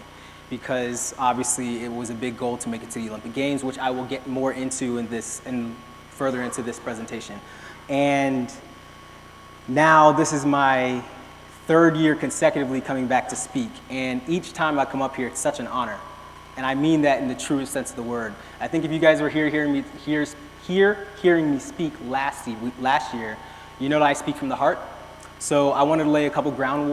because obviously it was a big goal to make it to the Olympic Games, which I will get more into in this and further into this presentation. And now this is my 3rd year consecutively coming back to speak. And each time I come up here, it's such an honor. And I mean that in the truest sense of the word. I think if you guys were here hearing me speak last year, you know that I speak from the heart. So I wanted to lay a couple ground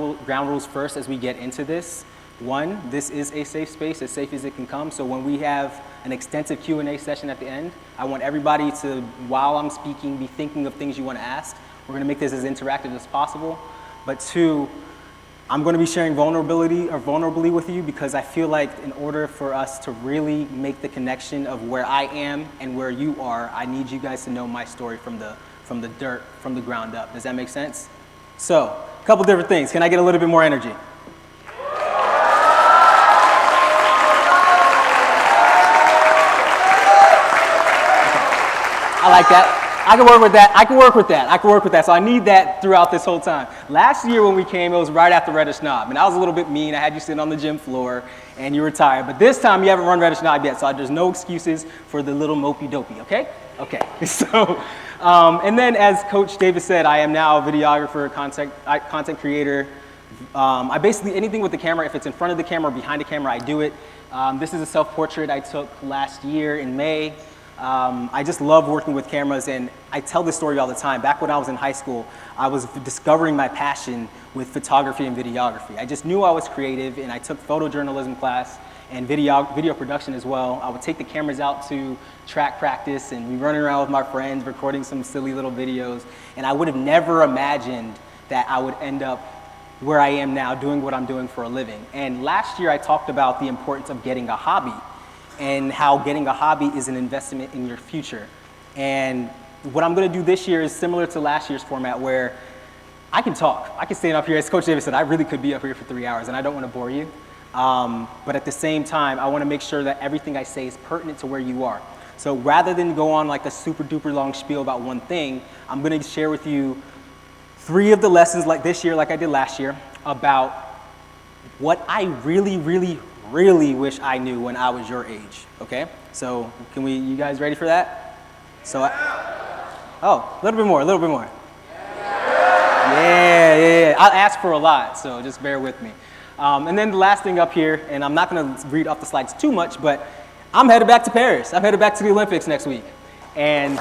rules first as we get into this. 1, this is a safe space, as safe as it can come. So when we have an extensive Q&A session at the end, I want everybody to, while I'm speaking, be thinking of things you want to ask. We're going to make this as interactive as possible. But 2, I'm going to be sharing vulnerably with you, because I feel like in order for us to really make the connection of where I am and where you are, I need you guys to know my story from the dirt, from the ground up. Does that make sense? So, a couple different things. Can I get a little bit more energy? I like that. I can work with that. I can work with that. So I need that throughout this whole time. Last year when we came, it was right after Reddish Knob. And I was a little bit mean. I had you sitting on the gym floor and you were tired. But this time you haven't run Reddish Knob yet. So there's no excuses for the little mopey dopey, okay? Okay. So, and then as Coach Davis said, I am now a videographer, content creator. I basically, anything with the camera, if it's in front of the camera or behind the camera, I do it. This is a self-portrait I took last year in May. I just love working with cameras, and I tell this story all the time. Back when I was in high school, I was discovering my passion with photography and videography. I just knew I was creative, and I took photojournalism class and video production as well. I would take the cameras out to track practice and be running around with my friends, recording some silly little videos, and I would have never imagined that I would end up where I am now, doing what I'm doing for a living. And last year I talked about the importance of getting a hobby, and how getting a hobby is an investment in your future. And what I'm gonna do this year is similar to last year's format, where I can talk. I can stand up here, as Coach Davis said, I really could be up here for 3 hours, and I don't wanna bore you. But at the same time, I wanna make sure that everything I say is pertinent to where you are. So rather than go on like a super duper long spiel about one thing, I'm gonna share with you 3 of the lessons like this year, like I did last year, about what I really wish I knew when I was your age, okay? So you guys ready for that? So, a little bit more. Yeah. I'll ask for a lot, so just bear with me. And then the last thing up here, and I'm not gonna read off the slides too much, but I'm headed back to Paris. I'm headed back to the Olympics next week. And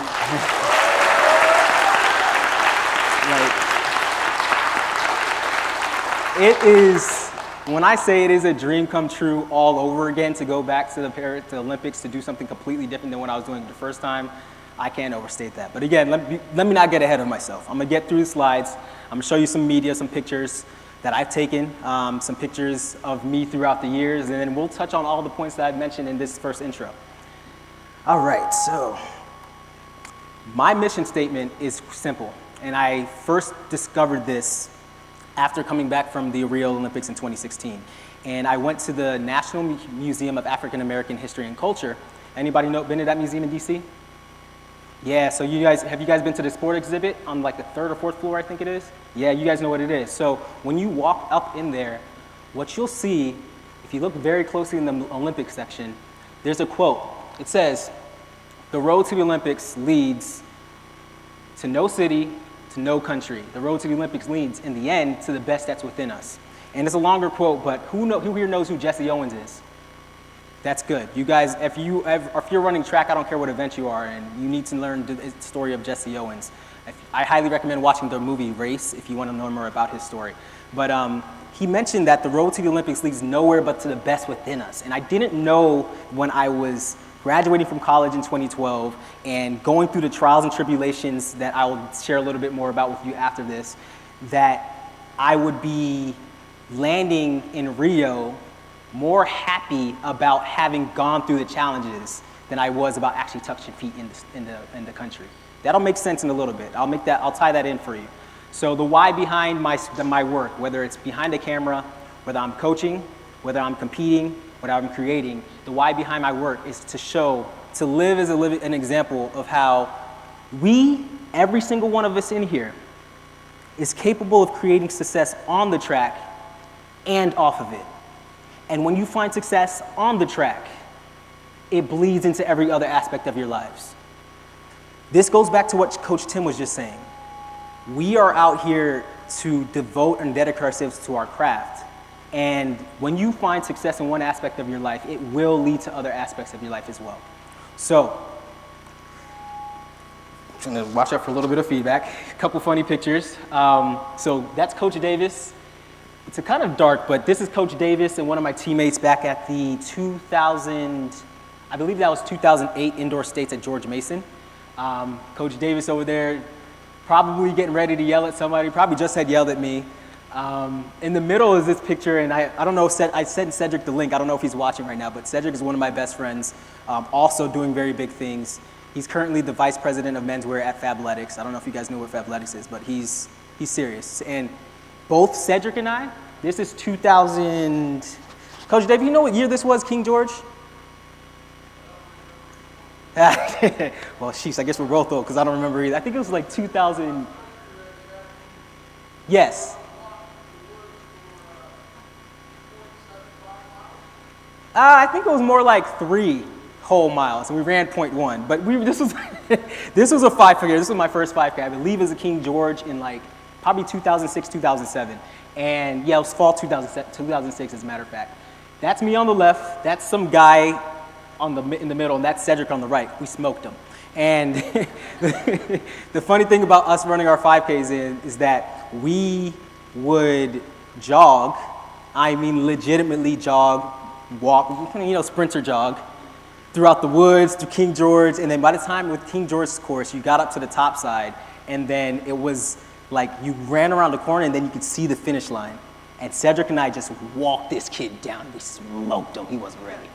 it is, when I say it is a dream come true all over again to go back to the Olympics to do something completely different than what I was doing the first time, I can't overstate that. But again, let me not get ahead of myself. I'm gonna get through the slides. I'm gonna show you some media, some pictures that I've taken, some pictures of me throughout the years, and then we'll touch on all the points that I've mentioned in this first intro. All right, so my mission statement is simple, and I first discovered this after coming back from the Rio Olympics in 2016. And I went to the National Museum of African American History and Culture. Anybody been to that museum in DC? Yeah, so have you guys been to the sport exhibit on like the 3rd or 4th floor, I think it is? Yeah, you guys know what it is. So when you walk up in there, what you'll see, if you look very closely in the Olympics section, there's a quote. It says, "The road to the Olympics leads to no city, to no country. The road to the Olympics leads, in the end, to the best that's within us. And it's a longer quote, but who here knows who Jesse Owens is? That's good. You guys, if you're running track, I don't care what event you are, and you need to learn the story of Jesse Owens. I highly recommend watching the movie Race if you want to know more about his story. But he mentioned that the road to the Olympics leads nowhere but to the best within us. And I didn't know when I was graduating from college in 2012 and going through the trials and tribulations that I'll share a little bit more about with you after this, that I would be landing in Rio more happy about having gone through the challenges than I was about actually touching feet in the country. That'll make sense in a little bit. I'll tie that in for you. So the why behind my work, whether it's behind the camera, whether I'm coaching, whether I'm competing, whether I'm creating, the why behind my work is to live as an example of how every single one of us in here, is capable of creating success on the track and off of it. And when you find success on the track, it bleeds into every other aspect of your lives. This goes back to what Coach Tim was just saying. We are out here to devote and dedicate ourselves to our craft. And when you find success in one aspect of your life, it will lead to other aspects of your life as well. So, I'm gonna watch out for a little bit of feedback. A couple funny pictures. So that's Coach Davis. It's a kind of dark, but this is Coach Davis and one of my teammates back at the 2008 Indoor States at George Mason. Coach Davis over there, probably getting ready to yell at somebody, probably just had yelled at me. In the middle is this picture, and I don't know, I sent Cedric the link. I don't know if he's watching right now, but Cedric is one of my best friends, also doing very big things. He's currently the vice president of menswear at Fabletics. I don't know if you guys know what Fabletics is, but he's serious. And both Cedric and I, this is 2000. Coach Dave, you know what year this was, King George? Well, sheesh, I guess we're both old because I don't remember either. I think it was like 2000. Yes. I think it was more like 3 whole miles, and we ran 0.1. But this was this was a 5K. This was my first 5K. I believe as a King George in like probably 2006, 2007. And yeah, it was fall 2006 as a matter of fact. That's me on the left. That's some guy in the middle, and that's Cedric on the right. We smoked him. And the funny thing about us running our 5Ks is that we would jog. I mean, legitimately jog, walk, sprinter jog throughout the woods to King George. And then by the time with King George's course, you got up to the top side, and then it was like you ran around the corner, and then you could see the finish line. And Cedric and I just walked this kid down. We smoked him. He wasn't ready.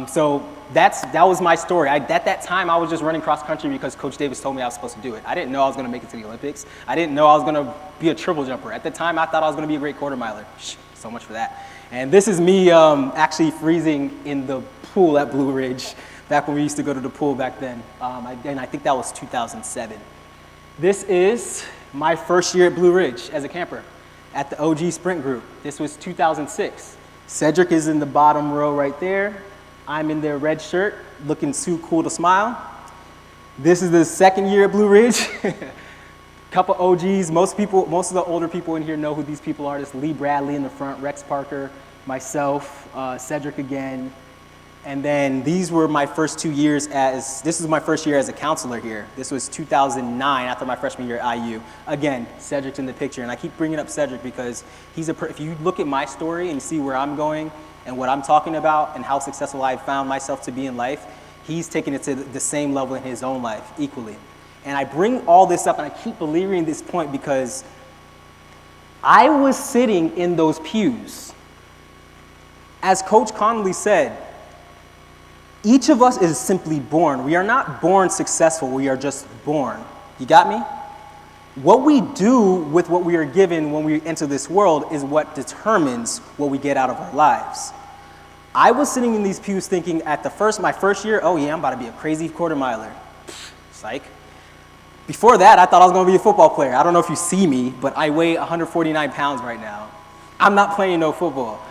So that was my story. At that time, I was just running cross country because Coach Davis told me I was supposed to do it. I didn't know I was going to make it to the Olympics. I didn't know I was going to be a triple jumper. At the time, I thought I was going to be a great quarter miler. So much for that. And this is me actually freezing in the pool at Blue Ridge back when we used to go to the pool back then. And I think that was 2007. This is my first year at Blue Ridge as a camper at the OG Sprint Group. This was 2006. Cedric is in the bottom row right there. I'm in their red shirt, looking too cool to smile. This is the second year at Blue Ridge. Couple OGs. Most of the older people in here know who these people are. This Lee Bradley in the front, Rex Parker, myself, Cedric again. And then these were my first 2 years this was my first year as a counselor here. This was 2009 after my freshman year at IU. Again, Cedric's in the picture. And I keep bringing up Cedric because if you look at my story and you see where I'm going and what I'm talking about and how successful I've found myself to be in life, he's taken it to the same level in his own life equally. And I bring all this up and I keep belaboring this point because I was sitting in those pews. As Coach Connelly said, each of us is simply born. We are not born successful, we are just born. You got me? What we do with what we are given when we enter this world is what determines what we get out of our lives. I was sitting in these pews thinking my first year, oh yeah, I'm about to be a crazy quarter miler. Psych. Before that, I thought I was going to be a football player. I don't know if you see me, but I weigh 149 pounds right now. I'm not playing no football.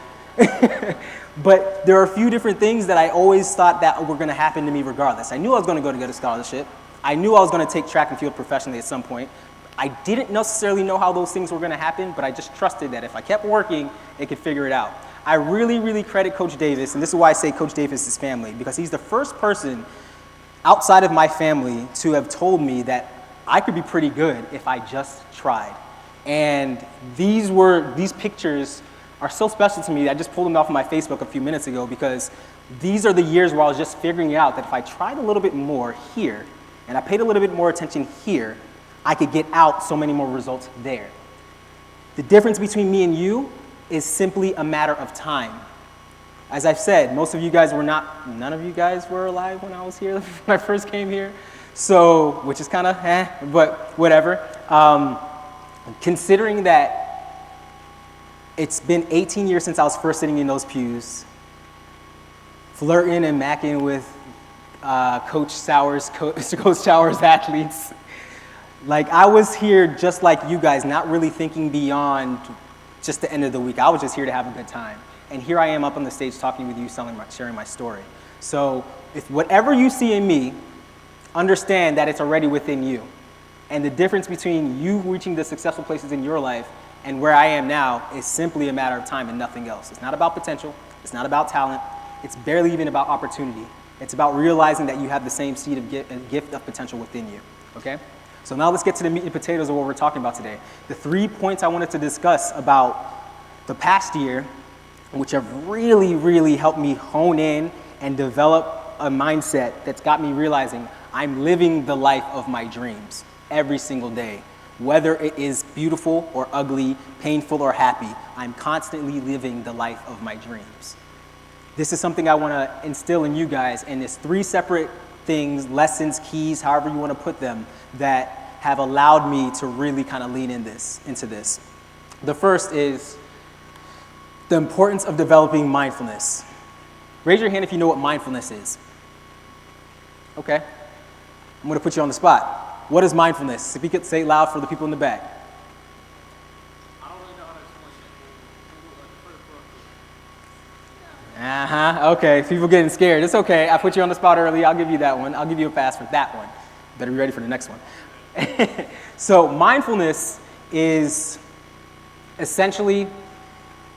But there are a few different things that I always thought that were going to happen to me regardless. I knew I was going to go to get a scholarship. I knew I was going to take track and field professionally at some point. I didn't necessarily know how those things were going to happen, but I just trusted that if I kept working, it could figure it out. I really, really credit Coach Davis, and this is why I say Coach Davis is family, because he's the first person outside of my family to have told me that I could be pretty good if I just tried. And these pictures are so special to me. I just pulled them off of my Facebook a few minutes ago because these are the years where I was just figuring out that if I tried a little bit more here and I paid a little bit more attention here, I could get out so many more results there. The difference between me and you is simply a matter of time. As I've said, most of you guys were not, none of you guys were alive when I was here, when I first came here. So, which is kind of but whatever. Considering that it's been 18 years since I was first sitting in those pews, flirting and macking with Coach Sauer's athletes. Like, I was here just like you guys, not really thinking beyond just the end of the week. I was just here to have a good time. And here I am up on the stage talking with you, sharing my story. So if whatever you see in me, understand that it's already within you. And the difference between you reaching the successful places in your life and where I am now is simply a matter of time and nothing else. It's not about potential. It's not about talent. It's barely even about opportunity. It's about realizing that you have the same seed of gift of potential within you, okay? So now let's get to the meat and potatoes of what we're talking about today. The 3 points I wanted to discuss about the past year, which have really, really helped me hone in and develop a mindset that's got me realizing I'm living the life of my dreams every single day. Whether it is beautiful or ugly, painful or happy, I'm constantly living the life of my dreams. This is something I want to instill in you guys, and it's 3 separate things, lessons, keys, however you want to put them, that have allowed me to really kind of lean into this. The first is the importance of developing mindfulness. Raise your hand if you know what mindfulness is. Okay. I'm going to put you on the spot. What is mindfulness? If you could say it loud for the people in the back. I don't really know how to explain it. Okay, people getting scared. It's okay. I put you on the spot early. I'll give you that one. I'll give you a pass for that one. Better be ready for the next one. So mindfulness is essentially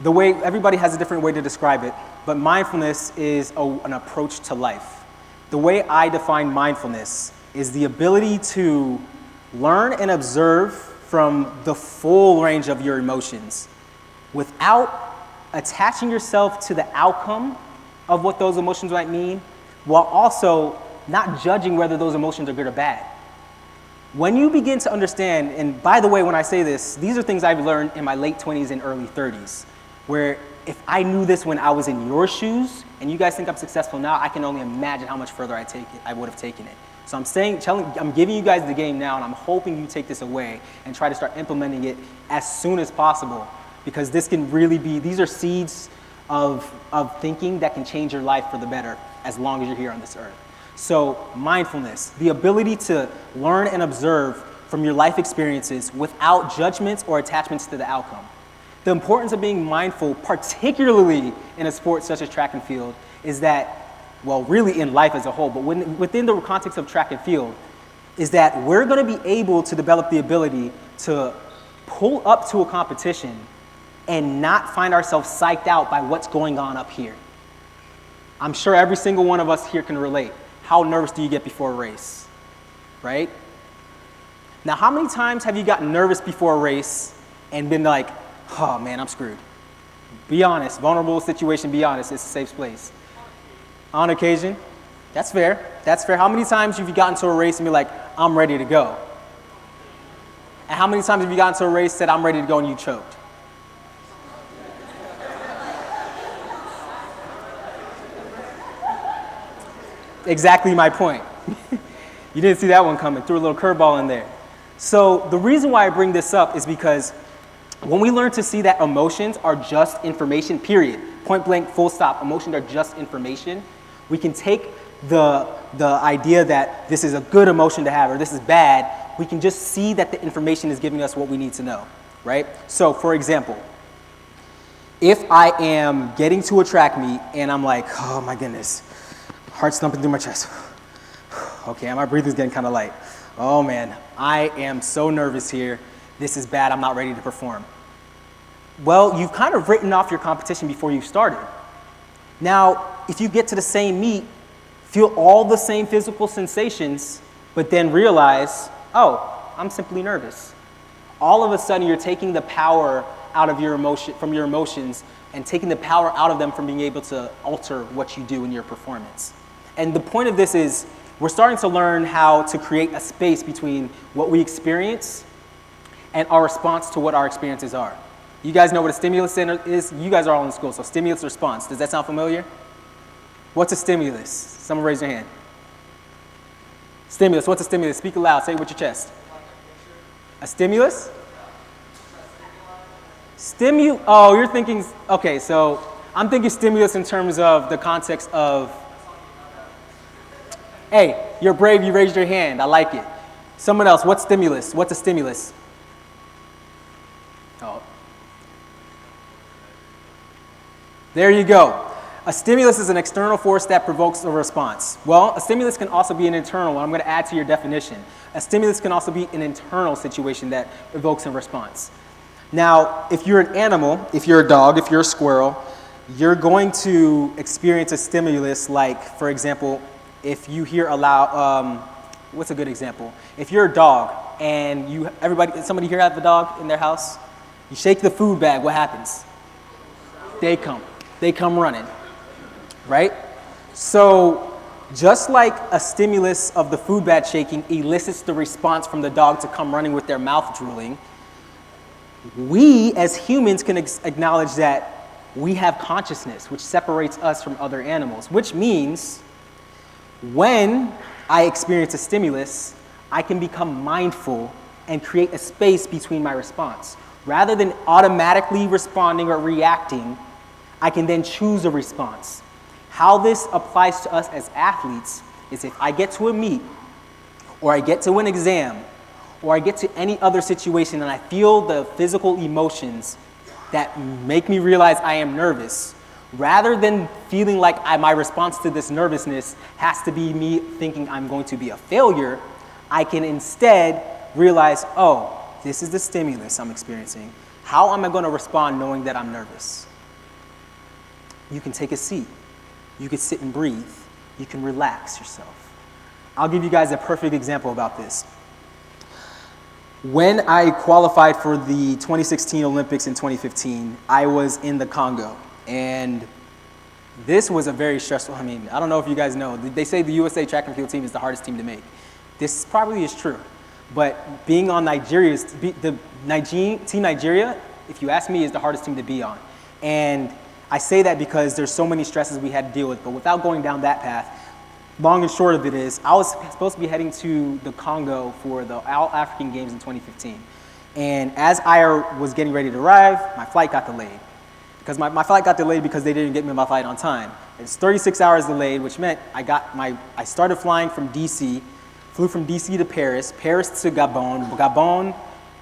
the way, everybody has a different way to describe it, but mindfulness is an approach to life. The way I define mindfulness is the ability to learn and observe from the full range of your emotions without attaching yourself to the outcome of what those emotions might mean, while also not judging whether those emotions are good or bad. When you begin to understand, and by the way, when I say this, these are things I've learned in my late 20s and early 30s, where if I knew this when I was in your shoes, and you guys think I'm successful now, I can only imagine how much further I would have taken it. So I'm giving you guys the game now, and I'm hoping you take this away and try to start implementing it as soon as possible, because this can really be, these are seeds of thinking that can change your life for the better as long as you're here on this earth. So mindfulness, the ability to learn and observe from your life experiences without judgments or attachments to the outcome. The importance of being mindful, particularly in a sport such as track and field, is that, well, really in life as a whole, but within the context of track and field, is that we're going to be able to develop the ability to pull up to a competition and not find ourselves psyched out by what's going on up here. I'm sure every single one of us here can relate. How nervous do you get before a race, right? Now, how many times have you gotten nervous before a race and been like, oh man, I'm screwed? Be honest, vulnerable situation, be honest, it's a safe place. On occasion, that's fair, that's fair. How many times have you gotten to a race and be like, I'm ready to go? And how many times have you gotten to a race and said, I'm ready to go, and you choked? Exactly my point. You didn't see that one coming. Threw a little curveball in there. So the reason why I bring this up is because when we learn to see that emotions are just information, period, point blank, full stop, emotions are just information, we can take the idea that this is a good emotion to have or this is bad, we can just see that the information is giving us what we need to know, right? So for example, if I am getting to a track meet and I'm like, oh my goodness, heart thumping through my chest. Okay, my breathing's getting kind of light. Oh man, I am so nervous here. This is bad, I'm not ready to perform. Well, you've kind of written off your competition before you started. Now, if you get to the same meet, feel all the same physical sensations, but then realize, oh, I'm simply nervous. All of a sudden, you're taking the power out of your from your emotions and taking the power out of them from being able to alter what you do in your performance. And the point of this is, we're starting to learn how to create a space between what we experience and our response to what our experiences are. You guys know what a stimulus center is? You guys are all in school, so stimulus response. Does that sound familiar? What's a stimulus? Someone raise your hand. Stimulus, what's a stimulus? Speak aloud, say it with your chest. A stimulus? Oh, you're thinking, okay, so I'm thinking stimulus in terms of the context of, hey, you're brave, you raised your hand, I like it. Someone else, what's stimulus? What's a stimulus? Oh. There you go. A stimulus is an external force that provokes a response. Well, a stimulus can also be an internal one. I'm going to add to your definition. A stimulus can also be an internal situation that evokes a response. Now, if you're an animal, if you're a dog, if you're a squirrel, you're going to experience a stimulus like, for example, if you hear a loud, what's a good example? If you're a dog and somebody here have a dog in their house, you shake the food bag, what happens? They come running, right? So just like a stimulus of the food bag shaking elicits the response from the dog to come running with their mouth drooling, we as humans can acknowledge that we have consciousness, which separates us from other animals, which means when I experience a stimulus, I can become mindful and create a space between my response. Rather than automatically responding or reacting, I can then choose a response. How this applies to us as athletes is if I get to a meet, or I get to an exam, or I get to any other situation and I feel the physical emotions that make me realize I am nervous, rather than feeling like my response to this nervousness has to be me thinking I'm going to be a failure, I can instead realize, oh, this is the stimulus I'm experiencing. How am I going to respond knowing that I'm nervous? You can take a seat. You can sit and breathe. You can relax yourself. I'll give you guys a perfect example about this. When I qualified for the 2016 Olympics in 2015, I was in the Congo. And this was a very stressful, I don't know if you guys know, they say the USA track and field team is the hardest team to make. This probably is true. But being on Team Nigeria, if you ask me, is the hardest team to be on. And I say that because there's so many stresses we had to deal with, but without going down that path, long and short of it is, I was supposed to be heading to the Congo for the All-African Games in 2015. And as I was getting ready to arrive, my flight got delayed. Because my flight got delayed because they didn't get me my flight on time. It's 36 hours delayed, which meant I started flying from DC, flew from DC to Paris, Paris to Gabon. Gabon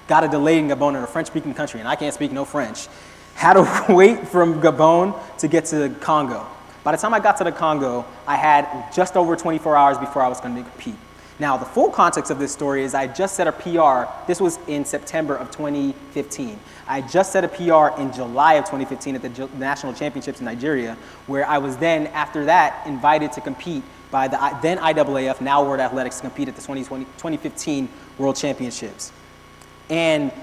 got a delay in Gabon, in a French-speaking country, and I can't speak no French. Had to wait from Gabon to get to Congo. By the time I got to the Congo, I had just over 24 hours before I was going to compete. Now, the full context of this story is I just set a PR. This was in September of 2015. I just set a PR in July of 2015 at the National Championships in Nigeria, where I was then, after that, invited to compete by the then IAAF, now World Athletics, to compete at the 2015 World Championships. And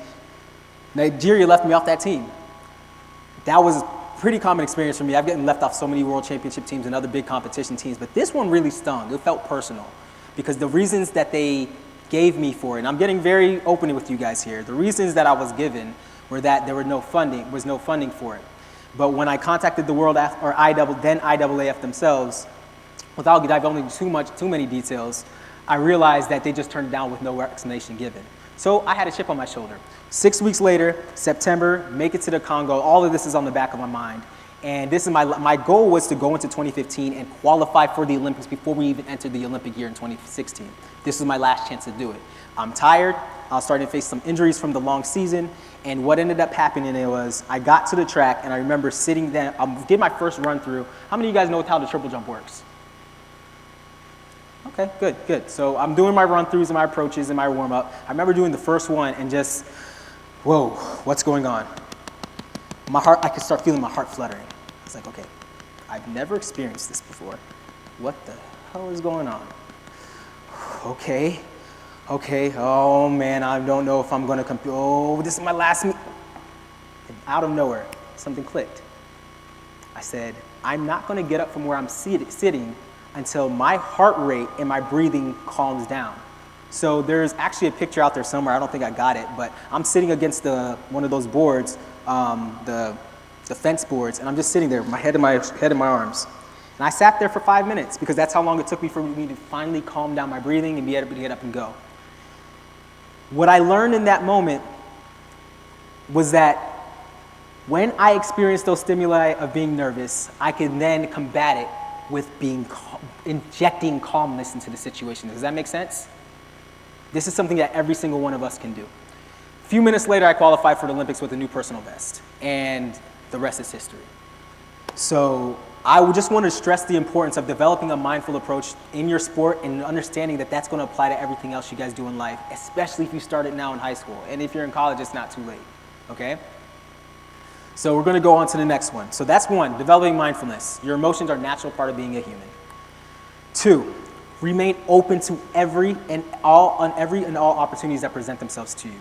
Nigeria left me off that team. That was a pretty common experience for me. I've gotten left off so many World Championship teams and other big competition teams, but this one really stung. It felt personal because the reasons that they gave me for it, and I'm getting very open with you guys here, the reasons that I was given were that there was no funding for it. But when I contacted the then IAAF themselves, without diving into too many details, I realized that they just turned it down with no explanation given. So I had a chip on my shoulder. 6 weeks later, September, make it to the Congo. All of this is on the back of my mind. And this is my goal was to go into 2015 and qualify for the Olympics before we even entered the Olympic year in 2016. This was my last chance to do it. I'm tired. I was starting to face some injuries from the long season. And what ended up happening was I got to the track and I remember sitting there, did my first run through. How many of you guys know how the triple jump works? Okay, good, good. So I'm doing my run-throughs and my approaches and my warm-up. I remember doing the first one and just, whoa, what's going on? My heart, I could start feeling my heart fluttering. I was like, okay, I've never experienced this before. What the hell is going on? Okay, oh man, I don't know if I'm gonna compete. Oh, this is my last meet. And out of nowhere, something clicked. I said, I'm not gonna get up from where I'm sitting until my heart rate and my breathing calms down. So there's actually a picture out there somewhere, I don't think I got it, but I'm sitting against one of those boards, the fence boards, and I'm just sitting there, my head in my arms. And I sat there for 5 minutes because that's how long it took me for me to finally calm down my breathing and be able to get up and go. What I learned in that moment was that when I experienced those stimuli of being nervous, I could then combat it with injecting calmness into the situation. Does that make sense? This is something that every single one of us can do. A few minutes later, I qualified for the Olympics with a new personal best, and the rest is history. So I would just want to stress the importance of developing a mindful approach in your sport and understanding that that's going to apply to everything else you guys do in life, especially if you start it now in high school. And if you're in college, it's not too late, okay? So we're going to go on to the next one. So that's one, developing mindfulness. Your emotions are a natural part of being a human. 2, remain open to every and all opportunities that present themselves to you.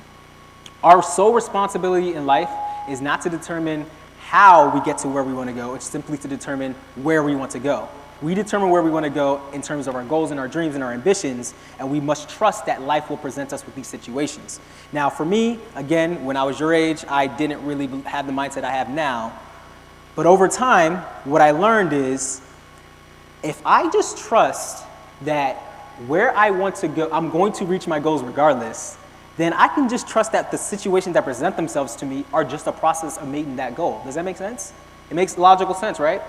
Our sole responsibility in life is not to determine how we get to where we want to go. It's simply to determine where we want to go. We determine where we want to go in terms of our goals and our dreams and our ambitions, and we must trust that life will present us with these situations. Now, for me, again, when I was your age, I didn't really have the mindset I have now. But over time, what I learned is if I just trust that where I want to go, I'm going to reach my goals regardless, then I can just trust that the situations that present themselves to me are just a process of meeting that goal. Does that make sense? It makes logical sense, right?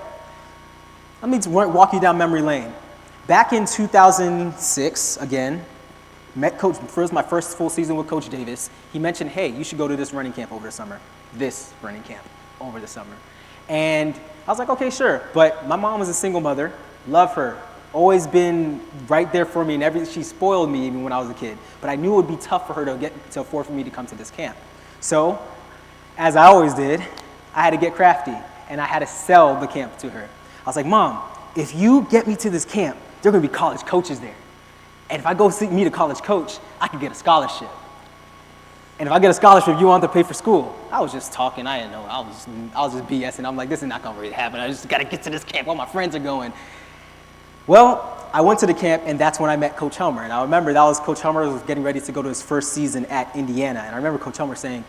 Let me walk you down memory lane. Back in 2006, again, met Coach, first my first full season with Coach Davis. He mentioned, hey, you should go to this running camp over the summer. This running camp over the summer. And I was like, okay, sure. But my mom was a single mother, love her, always been right there for me and everything. She spoiled me even when I was a kid. But I knew it would be tough for her to afford for me to come to this camp. So, as I always did, I had to get crafty and I had to sell the camp to her. I was like, Mom, if you get me to this camp, there are going to be college coaches there. And if I go meet a college coach, I could get a scholarship. And if I get a scholarship, you want to pay for school. I was just talking. I didn't know. I was just BSing. I'm like, this is not going to really happen. I just got to get to this camp. All my friends are going. Well, I went to the camp, and that's when I met Coach Helmer. And I remember that was Coach Helmer was getting ready to go to his first season at Indiana. And I remember Coach Helmer saying,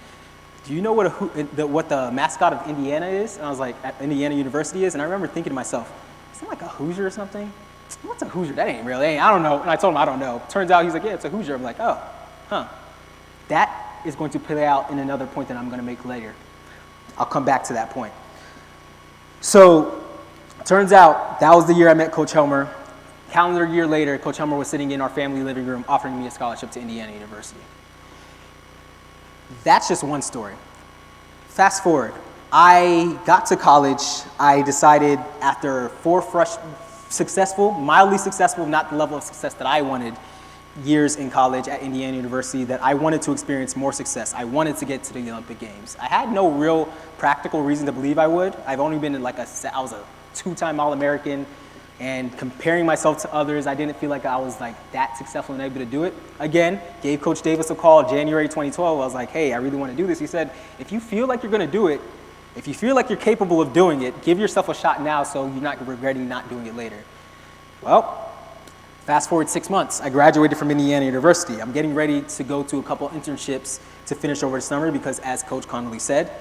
do you know what the mascot of Indiana is? And I was like, at Indiana University is? And I remember thinking to myself, is that like a Hoosier or something? What's a Hoosier? That ain't real. I don't know. And I told him, I don't know. Turns out he's like, yeah, it's a Hoosier. I'm like, oh, huh. That is going to play out in another point that I'm going to make later. I'll come back to that point. So, turns out that was the year I met Coach Helmer. Calendar year later, Coach Helmer was sitting in our family living room offering me a scholarship to Indiana University. That's just one story. Fast forward, I got to college. I decided after 4 successful, mildly successful, not the level of success that I wanted, years in college at Indiana University, that I wanted to experience more success. I wanted to get to the Olympic Games. I had no real practical reason to believe I would. I've only been in I was a 2-time All-American, and comparing myself to others, I didn't feel like I was that successful and able to do it. Again, gave Coach Davis a call January 2012. I was like, hey, I really want to do this. He said, if you feel like you're going to do it, if you feel like you're capable of doing it, give yourself a shot now so you're not regretting not doing it later. Well, fast forward 6 months. I graduated from Indiana University. I'm getting ready to go to a couple internships to finish over the summer because, as Coach Connelly said,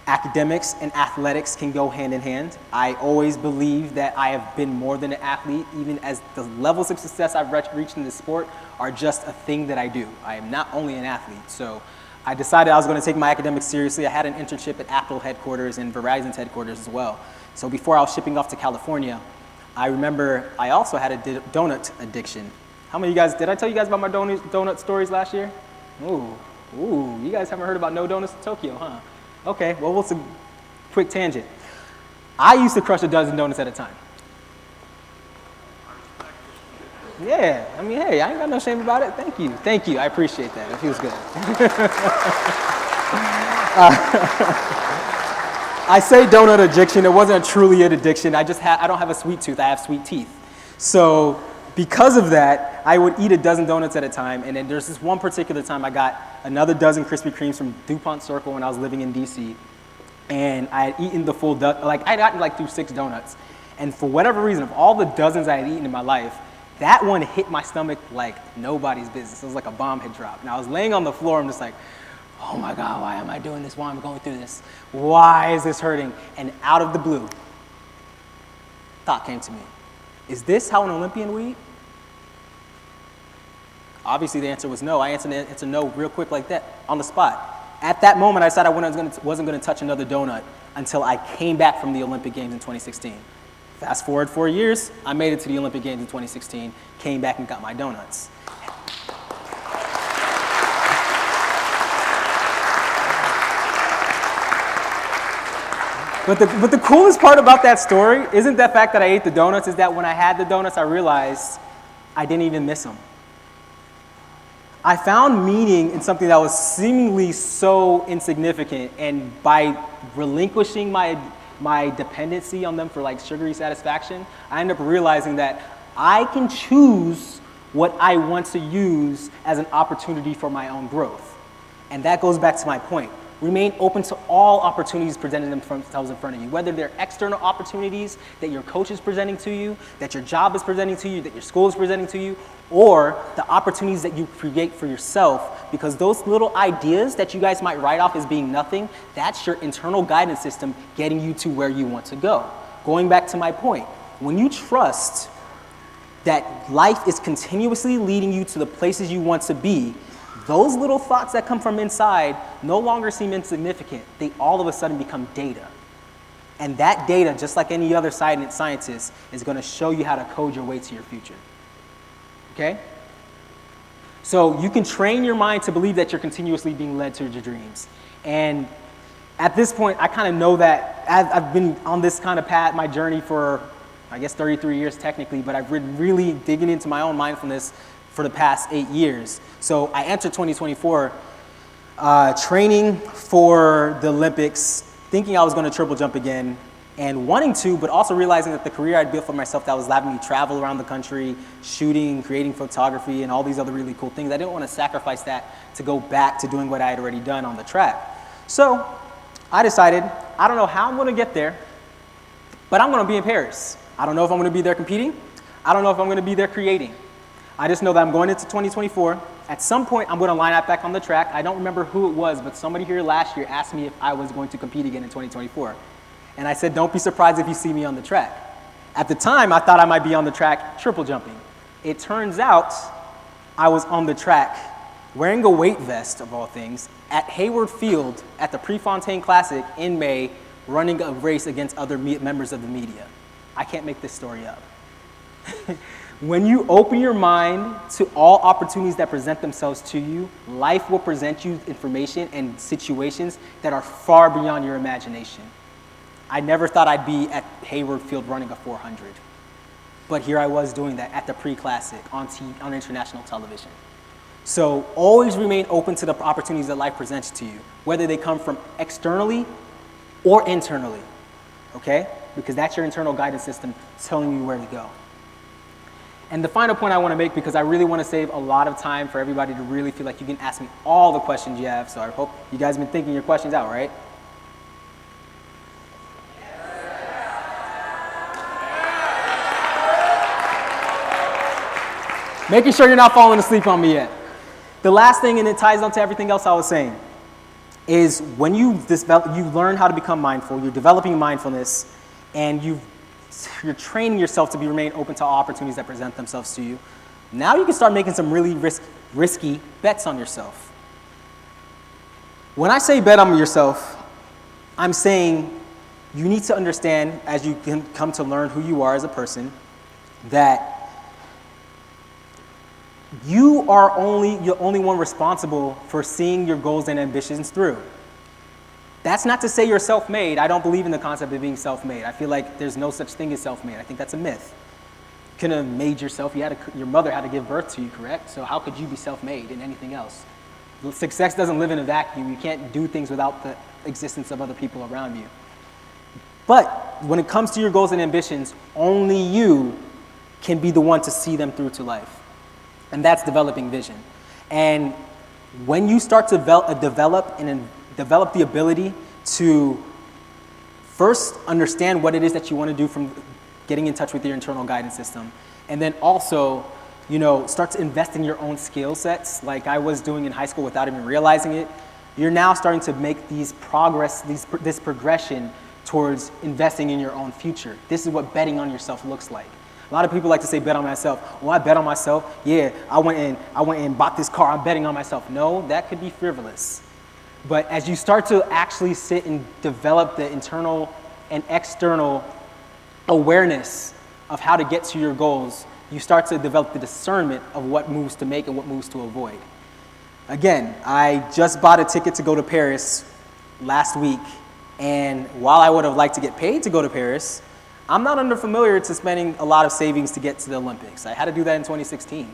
academics and athletics can go hand in hand. I always believe that I have been more than an athlete, even as the levels of success I've reached in this sport are just a thing that I do. I am not only an athlete. So I decided I was going to take my academics seriously. I had an internship at Apple headquarters and Verizon's headquarters as well. So before I was shipping off to California, I remember I also had a donut addiction. How many of you guys, did I tell you guys about my donut stories last year? Ooh, you guys haven't heard about No Donuts in Tokyo, huh? Okay, well, what's a quick tangent? I used to crush a dozen donuts at a time. Yeah, I mean, hey, I ain't got no shame about it. Thank you. Thank you. I appreciate that. It feels good. I say donut addiction. It wasn't truly an addiction. I don't have a sweet tooth. I have sweet teeth. So because of that, I would eat a dozen donuts at a time. And then there's this one particular time I got another dozen Krispy Kremes from DuPont Circle when I was living in DC. And I had eaten the full dozen, I had gotten like through 6 donuts. And for whatever reason, of all the dozens I had eaten in my life, that one hit my stomach like nobody's business. It was like a bomb had dropped. And I was laying on the floor, I'm just like, oh my God, why am I doing this? Why am I going through this? Why is this hurting? And out of the blue, thought came to me. Is this how an Olympian would eat? Obviously the answer was no. I answered the answer no real quick like that, on the spot. At that moment, I decided I wasn't going to touch another donut until I came back from the Olympic Games in 2016. Fast forward 4 years, I made it to the Olympic Games in 2016, came back and got my donuts. But the coolest part about that story isn't the fact that I ate the donuts, is that when I had the donuts, I realized I didn't even miss them. I found meaning in something that was seemingly so insignificant, and by relinquishing my dependency on them for like sugary satisfaction, I ended up realizing that I can choose what I want to use as an opportunity for my own growth. And that goes back to my point. Remain open to all opportunities presenting themselves in front of you, whether they're external opportunities that your coach is presenting to you, that your job is presenting to you, that your school is presenting to you, or the opportunities that you create for yourself, because those little ideas that you guys might write off as being nothing, that's your internal guidance system getting you to where you want to go. Going back to my point, when you trust that life is continuously leading you to the places you want to be, those little thoughts that come from inside no longer seem insignificant. They all of a sudden become data. And that data, just like any other scientist, is going to show you how to code your way to your future. Okay? So you can train your mind to believe that you're continuously being led to your dreams. And at this point, I kind of know that I've been on this kind of path, my journey for, I guess, 33 years technically, but I've been really digging into my own mindfulness for the past 8 years. So I entered 2024 training for the Olympics, thinking I was going to triple jump again, and wanting to, but also realizing that the career I'd built for myself that was letting me travel around the country, shooting, creating photography, and all these other really cool things, I didn't want to sacrifice that to go back to doing what I had already done on the track. So I decided, I don't know how I'm going to get there, but I'm going to be in Paris. I don't know if I'm going to be there competing. I don't know if I'm going to be there creating. I just know that I'm going into 2024. At some point, I'm going to line up back on the track. I don't remember who it was, but somebody here last year asked me if I was going to compete again in 2024. And I said, don't be surprised if you see me on the track. At the time, I thought I might be on the track triple jumping. It turns out I was on the track wearing a weight vest, of all things, at Hayward Field at the Prefontaine Classic in May, running a race against other members of the media. I can't make this story up. When you open your mind to all opportunities that present themselves to you, life will present you information and situations that are far beyond your imagination. I never thought I'd be at Hayward Field running a 400, but here I was doing that at the pre-classic on international television. So always remain open to the opportunities that life presents to you, whether they come from externally or internally, okay? Because that's your internal guidance system telling you where to go. And the final point I want to make, because I really want to save a lot of time for everybody to really feel like you can ask me all the questions you have, so I hope you guys have been thinking your questions out, right? Making sure you're not falling asleep on me yet. The last thing, and it ties on to everything else I was saying, is when you learn how to become mindful, you're developing mindfulness, and you're training yourself to remain open to all opportunities that present themselves to you. Now you can start making some really risky bets on yourself. When I say bet on yourself, I'm saying you need to understand, as you can come to learn who you are as a person, that you're the only one responsible for seeing your goals and ambitions through. That's not to say you're self-made. I don't believe in the concept of being self-made. I feel like there's no such thing as self-made. I think that's a myth. couldn't have made yourself. Your mother had to give birth to you, correct? So how could you be self-made in anything else? Success doesn't live in a vacuum. You can't do things without the existence of other people around you. But when it comes to your goals and ambitions, only you can be the one to see them through to life. And that's developing vision. And when you start to develop the ability to first understand what it is that you want to do from getting in touch with your internal guidance system, and then also, start to invest in your own skill sets like I was doing in high school without even realizing it, you're now starting to make this progression towards investing in your own future. This is what betting on yourself looks like. A lot of people like to say bet on myself. Well, I bet on myself. Yeah, I went and bought this car. I'm betting on myself. No, that could be frivolous. But as you start to actually sit and develop the internal and external awareness of how to get to your goals, you start to develop the discernment of what moves to make and what moves to avoid. Again, I just bought a ticket to go to Paris last week, and while I would have liked to get paid to go to Paris, I'm not unfamiliar to spending a lot of savings to get to the Olympics. I had to do that in 2016.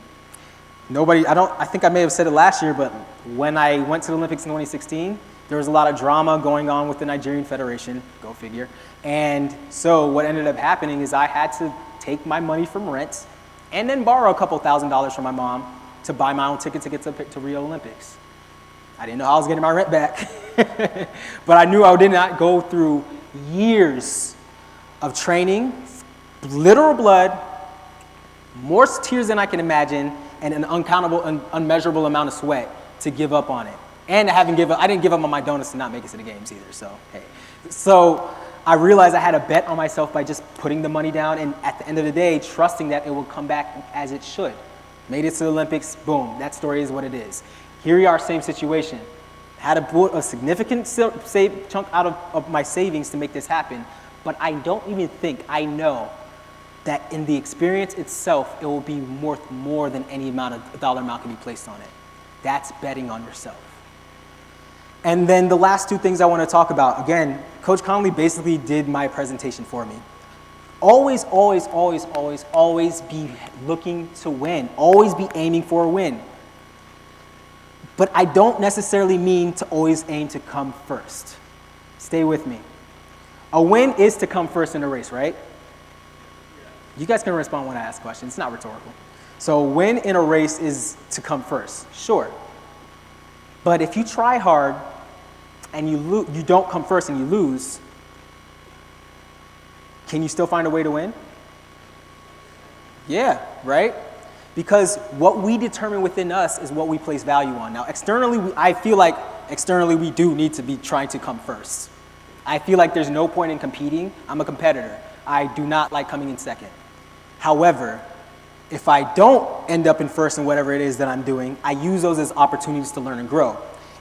I think I may have said it last year, but when I went to the Olympics in 2016, there was a lot of drama going on with the Nigerian Federation, go figure. And so what ended up happening is I had to take my money from rent and then borrow a couple $1,000s from my mom to buy my own ticket to get to Rio Olympics. I didn't know how I was getting my rent back, but I knew I did not go through years of training, literal blood, more tears than I can imagine, and an uncountable and unmeasurable amount of sweat to give up on it. And I didn't give up on my donuts to not make it to the games either, so hey. So I realized I had to bet on myself by just putting the money down, and at the end of the day, trusting that it will come back as it should. Made it to the Olympics, boom, that story is what it is. Here we are, same situation. Had to put a significant chunk out of my savings to make this happen, but I don't even think I know that in the experience itself, it will be worth more than any amount of dollar amount can be placed on it. That's betting on yourself. And then the last two things I want to talk about, again, Coach Connelly basically did my presentation for me. Always, always, always, always, always be looking to win. Always be aiming for a win. But I don't necessarily mean to always aim to come first. Stay with me. A win is to come first in a race, right? You guys can respond when I ask questions. It's not rhetorical. So a win in a race is to come first, sure. But if you try hard and you don't come first and you lose, can you still find a way to win? Yeah, right? Because what we determine within us is what we place value on. Now, externally, I feel like externally we do need to be trying to come first. I feel like there's no point in competing. I'm a competitor. I do not like coming in second. However, if I don't end up in first in whatever it is that I'm doing, I use those as opportunities to learn and grow.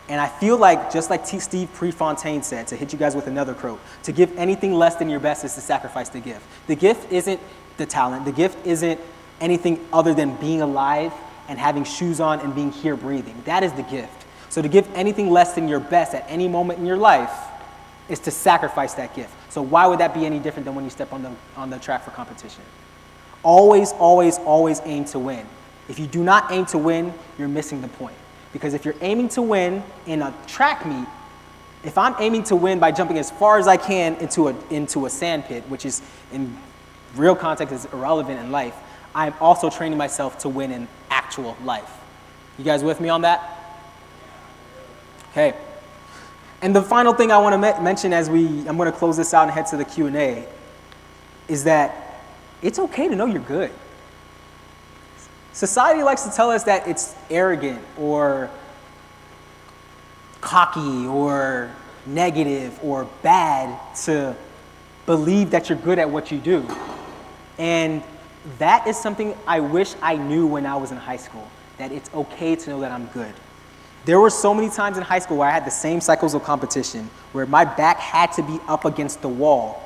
And I feel like, just like Steve Prefontaine said, to hit you guys with another quote, to give anything less than your best is to sacrifice the gift. The gift isn't the talent. The gift isn't anything other than being alive and having shoes on and being here breathing. That is the gift. So to give anything less than your best at any moment in your life is to sacrifice that gift. So why would that be any different than when you step on the track for competition? Always, always, always aim to win. If you do not aim to win, you're missing the point. Because if you're aiming to win in a track meet, if I'm aiming to win by jumping as far as I can into a sand pit, which is in real context is irrelevant in life, I'm also training myself to win in actual life. You guys with me on that? Okay. And the final thing I want to mention I'm going to close this out and head to the Q&A, is that it's okay to know you're good. Society likes to tell us that it's arrogant or cocky or negative or bad to believe that you're good at what you do. And that is something I wish I knew when I was in high school, that it's okay to know that I'm good. There were so many times in high school where I had the same cycles of competition, where my back had to be up against the wall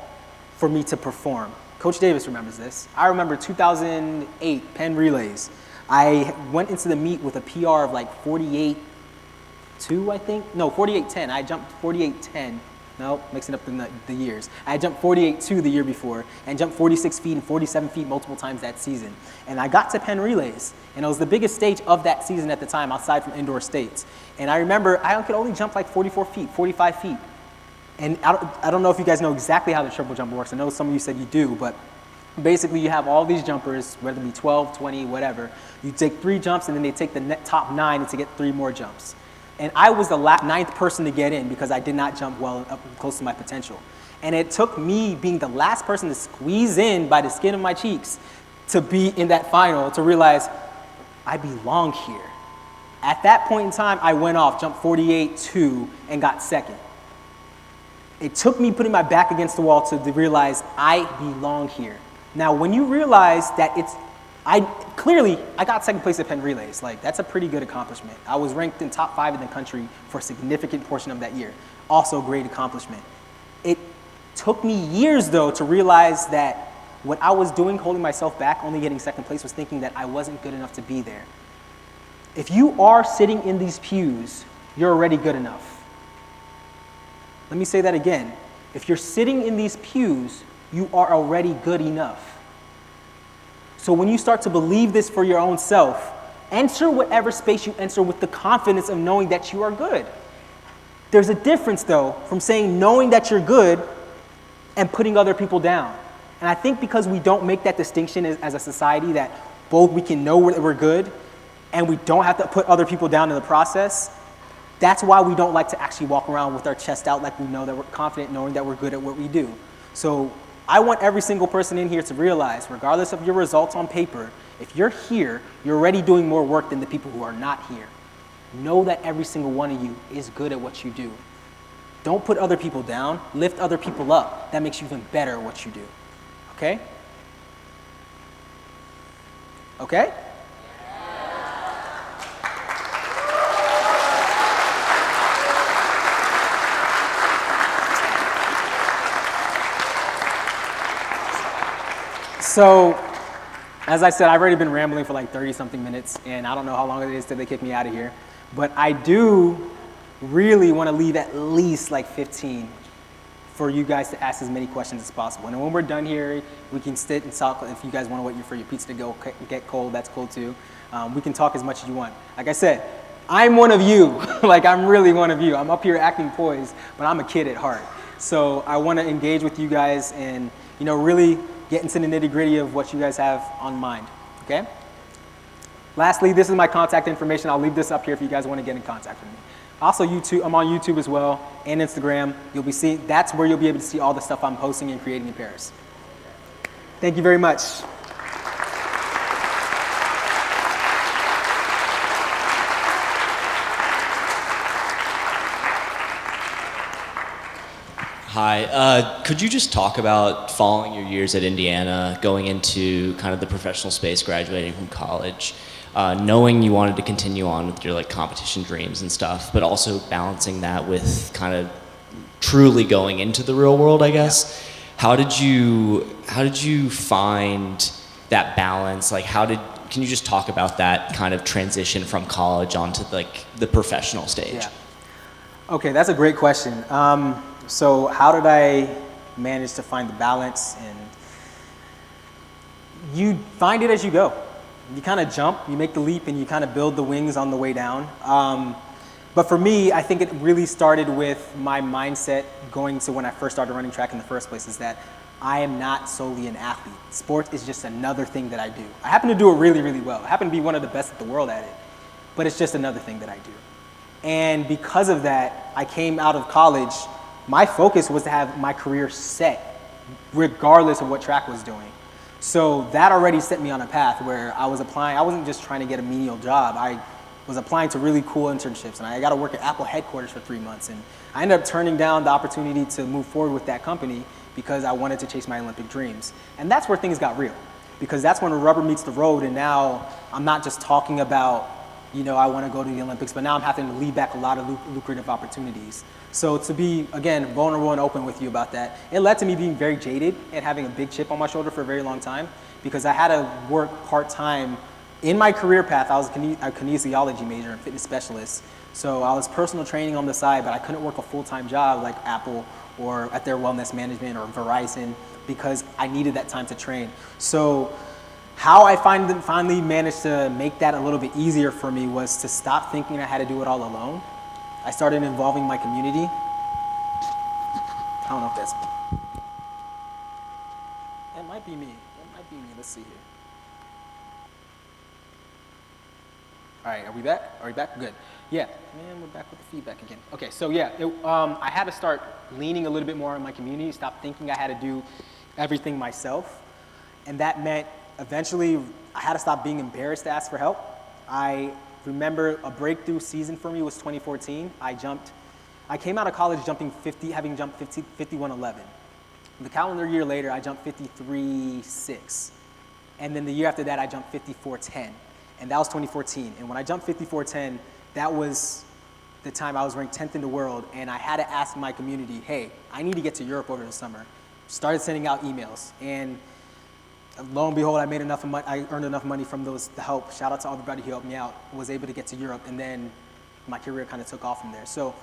for me to perform. Coach Davis remembers this. I remember 2008 Penn Relays. I went into the meet with a PR of like 48.2, I think. No, 48.10. I jumped 48.10 No, mixing up the years. I jumped 48.2 the year before and jumped 46 feet and 47 feet multiple times that season. And I got to Penn Relays, and it was the biggest stage of that season at the time outside from indoor states. And I remember I could only jump like 44 feet, 45 feet. And I don't know if you guys know exactly how the triple jump works. I know some of you said you do, but basically you have all these jumpers, whether it be 12, 20, whatever. You take 3 jumps, and then they take the top 9 to get 3 more jumps. And I was the 9th person to get in because I did not jump well up close to my potential. And it took me being the last person to squeeze in by the skin of my cheeks to be in that final to realize I belong here. At that point in time, I went off, jumped 48.2, and got second. It took me putting my back against the wall to realize I belong here. Now, when you realize that I got second place at Penn Relays. Like, that's a pretty good accomplishment. I was ranked in top 5 in the country for a significant portion of that year. Also a great accomplishment. It took me years, though, to realize that what I was doing, holding myself back, only getting second place, was thinking that I wasn't good enough to be there. If you are sitting in these pews, you're already good enough. Let me say that again. If you're sitting in these pews, you are already good enough. So when you start to believe this for your own self, enter whatever space you enter with the confidence of knowing that you are good. There's a difference, though, from saying knowing that you're good and putting other people down. And I think because we don't make that distinction as a society, that both we can know that we're good and we don't have to put other people down in the process, that's why we don't like to actually walk around with our chest out like we know that we're confident, knowing that we're good at what we do. So I want every single person in here to realize, regardless of your results on paper, if you're here, you're already doing more work than the people who are not here. Know that every single one of you is good at what you do. Don't put other people down, lift other people up. That makes you even better at what you do. Okay? Okay? So, as I said, I've already been rambling for like 30-something minutes, and I don't know how long it is till they kick me out of here. But I do really want to leave at least like 15 for you guys to ask as many questions as possible. And when we're done here, we can sit and talk. If you guys want to wait for your pizza to go get cold, that's cool too. We can talk as much as you want. Like I said, I'm one of you. Like, I'm really one of you. I'm up here acting poised, but I'm a kid at heart. So I want to engage with you guys and, really get into the nitty-gritty of what you guys have on mind, okay? Lastly, this is my contact information. I'll leave this up here if you guys want to get in contact with me. Also, YouTube, I'm on YouTube as well, and Instagram. That's where you'll be able to see all the stuff I'm posting and creating in Paris. Thank you very much. Hi, could you just talk about following your years at Indiana, going into kind of the professional space, graduating from college, knowing you wanted to continue on with your competition dreams and stuff, but also balancing that with kind of truly going into the real world, I guess. Yeah. How did you find that balance? Can you just talk about that kind of transition from college onto the professional stage? Yeah. Okay, that's a great question. So how did I manage to find the balance? And you find it as you go. You kind of jump, you make the leap, and you kind of build the wings on the way down. But for me, I think it really started with my mindset going to when I first started running track in the first place, is that I am not solely an athlete. Sport is just another thing that I do. I happen to do it really, really well. I happen to be one of the best in the world at it, but it's just another thing that I do. And because of that, I came out of college. My focus was to have my career set, regardless of what track was doing. So that already set me on a path where I was applying. I wasn't just trying to get a menial job. I was applying to really cool internships, and I got to work at Apple headquarters for 3 months. And I ended up turning down the opportunity to move forward with that company because I wanted to chase my Olympic dreams. And that's where things got real, because that's when the rubber meets the road. And now I'm not just talking about, I want to go to the Olympics, but now I'm having to leave back a lot of lucrative opportunities. So to be, again, vulnerable and open with you about that, it led to me being very jaded and having a big chip on my shoulder for a very long time, because I had to work part-time. In my career path, I was a kinesiology major and fitness specialist. So I was personal training on the side, but I couldn't work a full-time job like Apple or at their wellness management or Verizon because I needed that time to train. So how I finally managed to make that a little bit easier for me was to stop thinking I had to do it all alone. I started involving my community. I don't know if that's me. It might be me. It might be me. Let's see here. All right, are we back? Are we back? Good. Yeah, man, we're back with the feedback again. Okay, so yeah, I had to start leaning a little bit more on my community, stop thinking I had to do everything myself. And that meant eventually I had to stop being embarrassed to ask for help. I remember a breakthrough season for me was 2014. I came out of college having jumped 51.11. The calendar year later, I jumped 53.6. And then the year after that, I jumped 54.10. And that was 2014. And when I jumped 54.10, that was the time I was ranked 10th in the world. And I had to ask my community, hey, I need to get to Europe over the summer. Started sending out emails. And lo and behold, I earned enough money from the help. Shout out to everybody who helped me out. Was able to get to Europe. And then my career kind of took off from there. So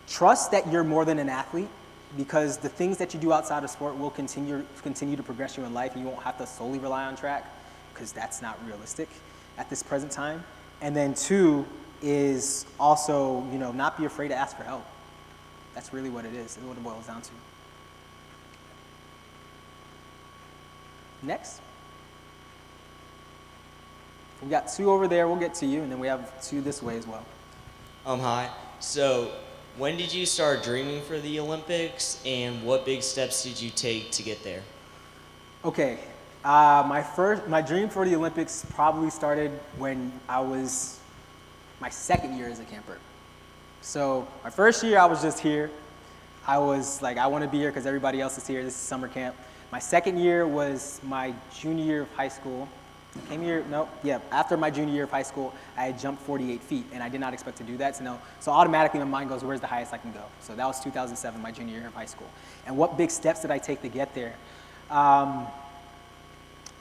trust that you're more than an athlete, because the things that you do outside of sport will continue to progress you in life, and you won't have to solely rely on track, because that's not realistic at this present time. And then 2 is also, not be afraid to ask for help. That's really what it is. It's what it boils down to. Next. We got 2 over there. We'll get to you, and then we have 2 this way as well. Hi. So, when did you start dreaming for the Olympics, and what big steps did you take to get there? Okay. My dream for the Olympics probably started when I was my second year as a camper. So my first year I was just here. I was like, I want to be here because everybody else is here. This is summer camp. My second year was my junior year of high school. After my junior year of high school, I had jumped 48 feet, and I did not expect to do that. So automatically my mind goes, where's the highest I can go? So that was 2007, my junior year of high school. And what big steps did I take to get there?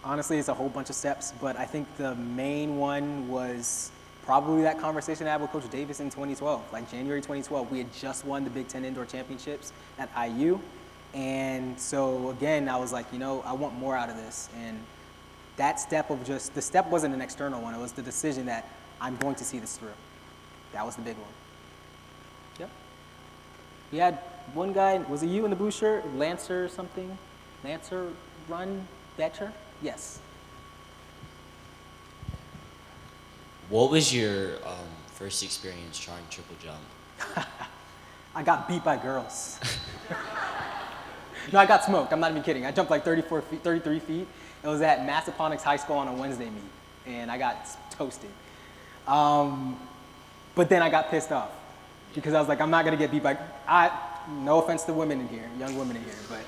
Honestly, it's a whole bunch of steps, but I think the main one was probably that conversation I had with Coach Davis in 2012, like January 2012. We had just won the Big Ten Indoor Championships at IU. And so again, I was like, I want more out of this. And that step the step wasn't an external one. It was the decision that I'm going to see this through. That was the big one. Yep. We had one guy, was it you in the blue shirt? Lancer or something? Lancer Run Betcher? Yes. What was your first experience trying triple jump? I got beat by girls. No, I got smoked. I'm not even kidding. I jumped like 33 feet. It was at Massaponax High School on a Wednesday meet, and I got toasted. But then I got pissed off because I was like, I'm not gonna get beat by. No offense to women in here, young women in here, but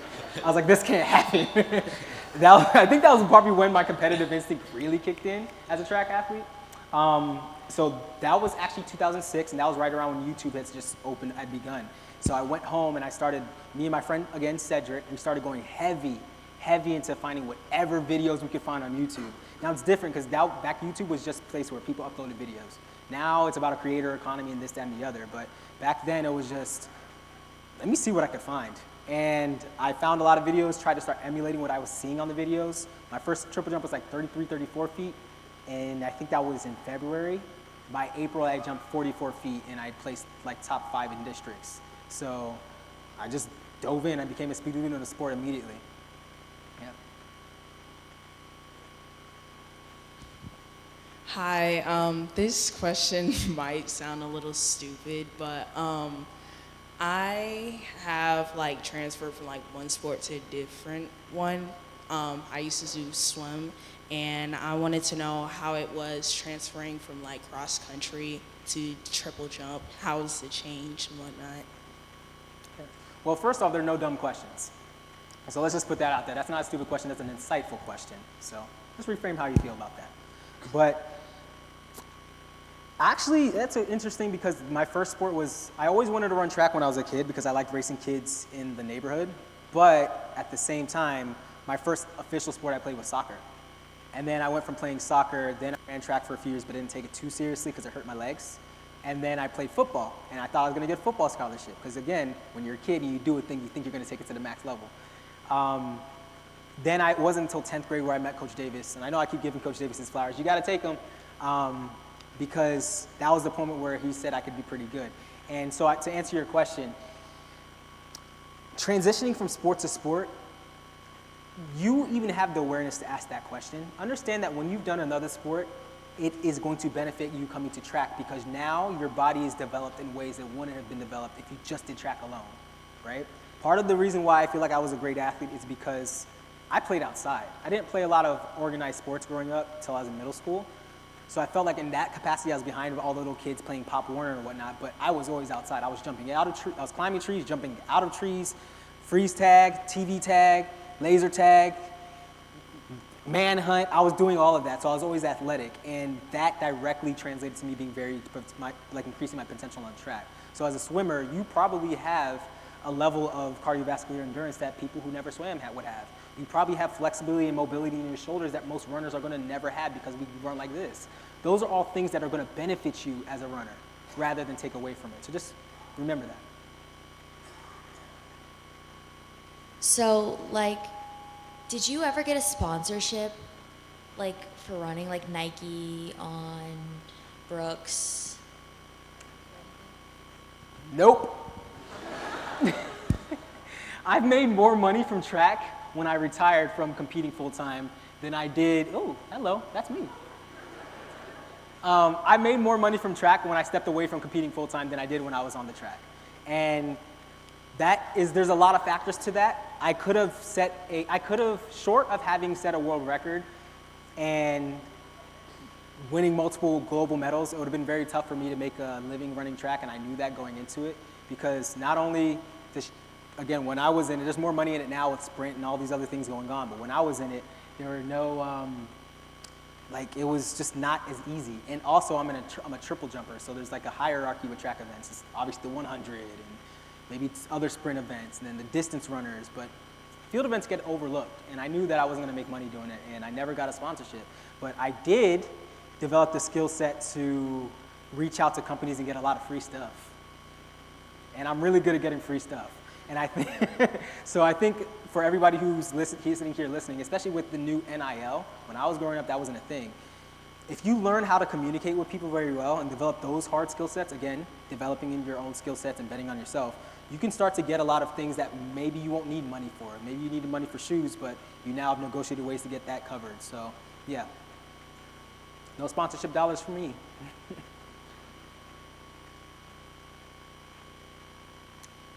I was like, this can't happen. I think that was probably when my competitive instinct really kicked in as a track athlete. So that was actually 2006, and that was right around when YouTube had begun. So I went home and me and my friend, again, Cedric, we started going heavy into finding whatever videos we could find on YouTube. Now it's different because back YouTube was just a place where people uploaded videos. Now it's about a creator economy and this, that, and the other. But back then it was just, let me see what I could find. And I found a lot of videos, tried to start emulating what I was seeing on the videos. My first triple jump was like 33, 34 feet, and I think that was in February. By April, I jumped 44 feet, and I placed like top 5 in districts. So I just dove in. I became a speed leader in the sport immediately. Yeah. Hi, this question might sound a little stupid, but I have like transferred from like one sport to a different one. I used to do swim, and I wanted to know how it was transferring from like cross country to triple jump. How was the change and whatnot? Okay. Well, first off, there are no dumb questions. So let's just put that out there. That's not a stupid question, that's an insightful question. So let's reframe how you feel about that. But actually, that's interesting because my first sport was, I always wanted to run track when I was a kid because I liked racing kids in the neighborhood. But at the same time, my first official sport I played was soccer. And then I went from playing soccer, then I ran track for a few years, but didn't take it too seriously because it hurt my legs. And then I played football, and I thought I was going to get a football scholarship. Because again, when you're a kid and you do a thing, you think you're going to take it to the max level. Then it wasn't until 10th grade where I met Coach Davis. And I know I keep giving Coach Davis his flowers. You got to take them because that was the moment where he said I could be pretty good. And so to answer your question, transitioning from sport to sport, you even have the awareness to ask that question. Understand that when you've done another sport, it is going to benefit you coming to track because now your body is developed in ways that wouldn't have been developed if you just did track alone, right? Part of the reason why I feel like I was a great athlete is because I played outside. I didn't play a lot of organized sports growing up until I was in middle school. So I felt like in that capacity I was behind all the little kids playing Pop Warner and whatnot, but I was always outside. I was jumping out of trees, I was climbing trees, jumping out of trees, freeze tag, TV tag, laser tag, manhunt. I was doing all of that, so I was always athletic, and that directly translated to me being increasing my potential on track. So as a swimmer, you probably have a level of cardiovascular endurance that people who never swam would have. You probably have flexibility and mobility in your shoulders that most runners are going to never have because we run like this. Those are all things that are going to benefit you as a runner rather than take away from it. So just remember that. So, like, did you ever get a sponsorship, like, for running, like Nike, On, Brooks? Nope. I've made more money from track when I retired from competing full-time than I did, oh, hello, that's me. I made more money from track when I stepped away from competing full-time than I did when I was on the track. And there's a lot of factors to that. I could have, short of having set a world record and winning multiple global medals, it would have been very tough for me to make a living running track, and I knew that going into it because not only, again, when I was in it, there's more money in it now with sprint and all these other things going on, but when I was in it, there were no, it was just not as easy. And also, I'm a triple jumper, so there's like a hierarchy with track events. It's obviously the 100 and maybe it's other sprint events, and then the distance runners, but field events get overlooked, and I knew that I wasn't gonna make money doing it, and I never got a sponsorship. But I did develop the skill set to reach out to companies and get a lot of free stuff. And I'm really good at getting free stuff. And I think, so I think for everybody who's sitting here listening, especially with the new NIL, when I was growing up, that wasn't a thing. If you learn how to communicate with people very well and develop those hard skill sets, again, developing in your own skill sets and betting on yourself, you can start to get a lot of things that maybe you won't need money for. Maybe you need money for shoes, but you now have negotiated ways to get that covered. So, yeah. No sponsorship dollars for me.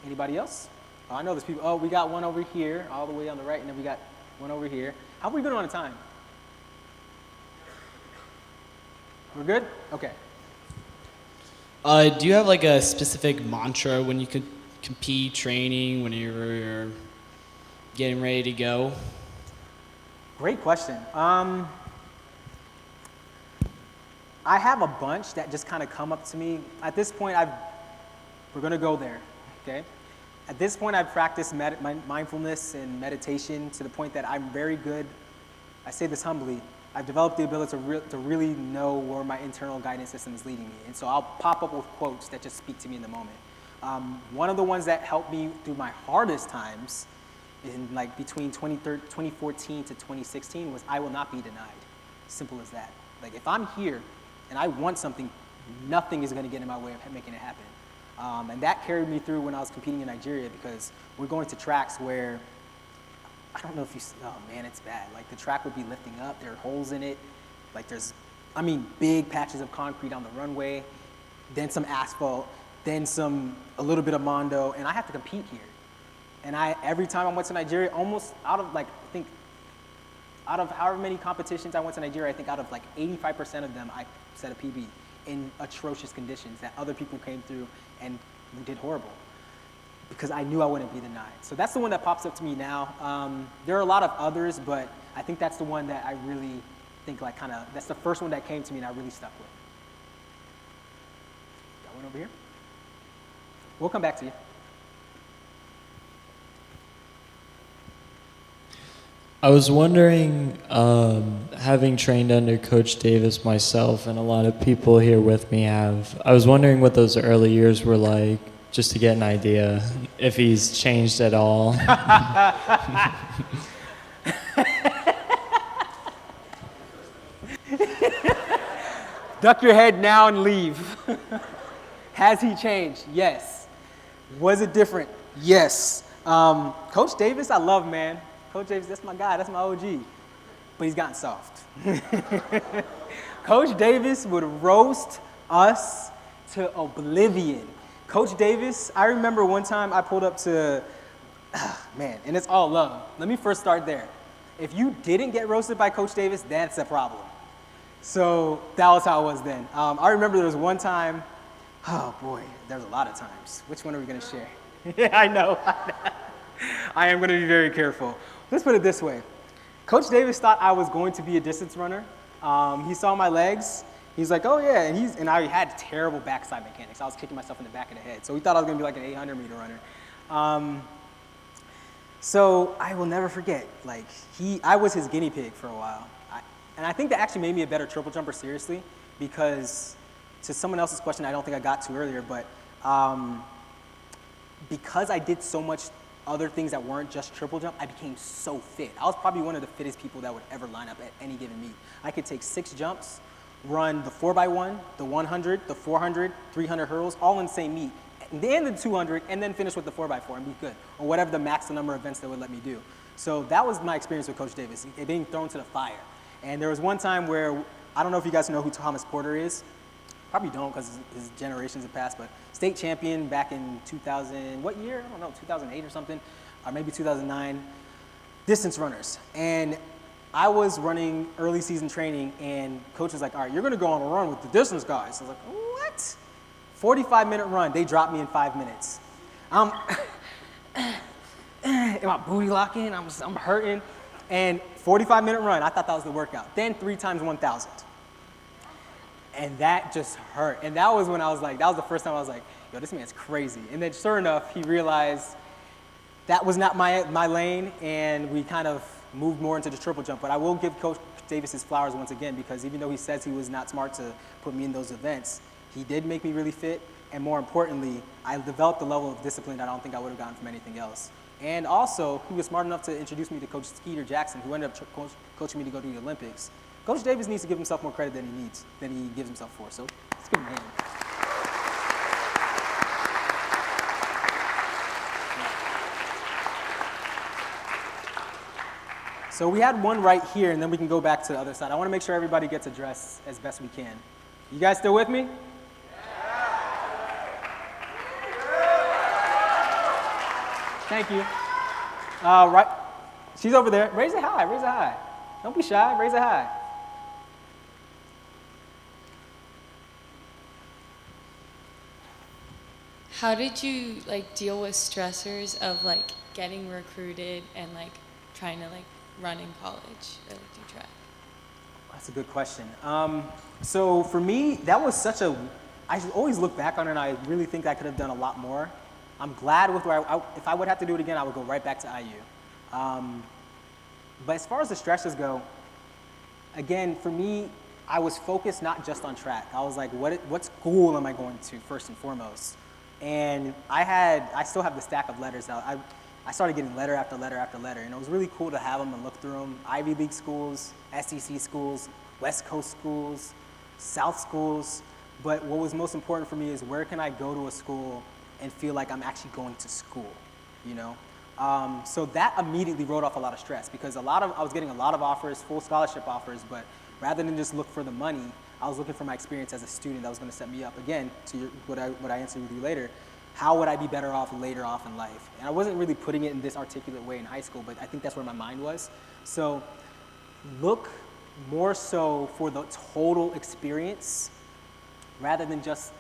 Anybody else? Oh, I know there's people. Oh, we got one over here, all the way on the right, and then we got one over here. How are we doing on time? We're good? Okay. Do you have like a specific mantra when you could compete, training, when you're getting ready to go? Great question. I have a bunch that just kind of come up to me. At this point, we're going to go there, okay? At this point, I've practiced mindfulness and meditation to the point that I'm very good. I say this humbly. I've developed the ability to really know where my internal guidance system is leading me. And so I'll pop up with quotes that just speak to me in the moment. One of the ones that helped me through my hardest times in like between 2014 to 2016 was I will not be denied. Simple as that. Like if I'm here and I want something, nothing is going to get in my way of making it happen. And that carried me through when I was competing in Nigeria because we're going to tracks where I don't know if you, oh man, it's bad. Like the track would be lifting up, there are holes in it. Like big patches of concrete on the runway, then some asphalt, then a little bit of mondo, and I have to compete here. And every time I went to Nigeria, almost out of however many competitions I went to Nigeria, I think out of like 85% of them, I set a PB in atrocious conditions that other people came through and did horrible. Because I knew I wouldn't be denied. So that's the one that pops up to me now. There are a lot of others, but I think that's the one that I really think that's the first one that came to me and I really stuck with. Got one over here? We'll come back to you. I was wondering, having trained under Coach Davis myself, and a lot of people here with me have, I was wondering what those early years were like, just to get an idea, if he's changed at all. Duck your head now and leave. Has he changed? Yes. Was it different? Yes. Coach Davis, I love, man. Coach Davis, that's my guy, that's my OG. But he's gotten soft. Coach Davis would roast us to oblivion. Coach Davis, I remember one time I pulled up to, man, and it's all love. Let me first start there. If you didn't get roasted by Coach Davis, that's a problem. So that was how it was then. I remember there was one time, oh boy, there's a lot of times. Which one are we gonna share? Yeah, I know. I am gonna be very careful. Let's put it this way. Coach Davis thought I was going to be a distance runner. He saw my legs. He's like, oh yeah, and I had terrible backside mechanics. I was kicking myself in the back of the head. So he thought I was gonna be like an 800-meter runner. So I will never forget, like I was his guinea pig for a while. And I think that actually made me a better triple jumper, seriously, because to someone else's question I don't think I got to earlier, but because I did so much other things that weren't just triple jump, I became so fit. I was probably one of the fittest people that would ever line up at any given meet. I could take 6 jumps, run the 4x1, the 100, the 400, 300 hurdles, all in the same meet, and then the 200, and then finish with the 4x4 and be good, or whatever the max number of events they would let me do. So that was my experience with Coach Davis, being thrown to the fire. And there was one time where, I don't know if you guys know who Thomas Porter is. Probably don't because his generations have passed, but state champion back in 2000, what year? I don't know, 2008 or something, or maybe 2009, distance runners. And I was running early season training, and coach was like, all right, you're gonna go on a run with the distance guys. I was like, what? 45-minute run, they dropped me in 5 minutes. And my booty locking, I'm hurting. And 45-minute run, I thought that was the workout. Then 3 times 1,000. And that just hurt. And that was when I was like, that was the first time I was like, yo, this man's crazy. And then sure enough, he realized that was not my lane, and we kind of moved more into the triple jump. But I will give Coach Davis his flowers once again, because even though he says he was not smart to put me in those events, he did make me really fit. And more importantly, I developed a level of discipline that I don't think I would have gotten from anything else. And also, he was smart enough to introduce me to Coach Skeeter Jackson, who ended up coaching me to go to the Olympics. Coach Davis needs to give himself more credit than he gives himself for. So let's give him a hand. So we had one right here, and then we can go back to the other side. I want to make sure everybody gets addressed as best we can. You guys still with me? Thank you. Right, she's over there. Raise it high, raise it high. Don't be shy, raise it high. How did you deal with stressors of getting recruited and trying to run in college or do track? That's a good question. So for me, that was I always look back on it and I really think I could have done a lot more. I'm glad with where if I would have to do it again, I would go right back to IU. But as far as the stressors go, again, for me, I was focused not just on track. I was like, what school am I going to first and foremost? And I still have the stack of letters now. I started getting letter after letter after letter, and it was really cool to have them and look through them. Ivy League schools, SEC schools, West Coast schools, South schools. But what was most important for me is where can I go to a school and feel like I'm actually going to school, you know? So that immediately wrote off a lot of stress because I was getting a lot of offers, full scholarship offers, but rather than just look for the money, I was looking for my experience as a student that was gonna set me up. Again, to what I answered with you later, how would I be better off later off in life? And I wasn't really putting it in this articulate way in high school, but I think that's where my mind was. So look more so for the total experience rather than just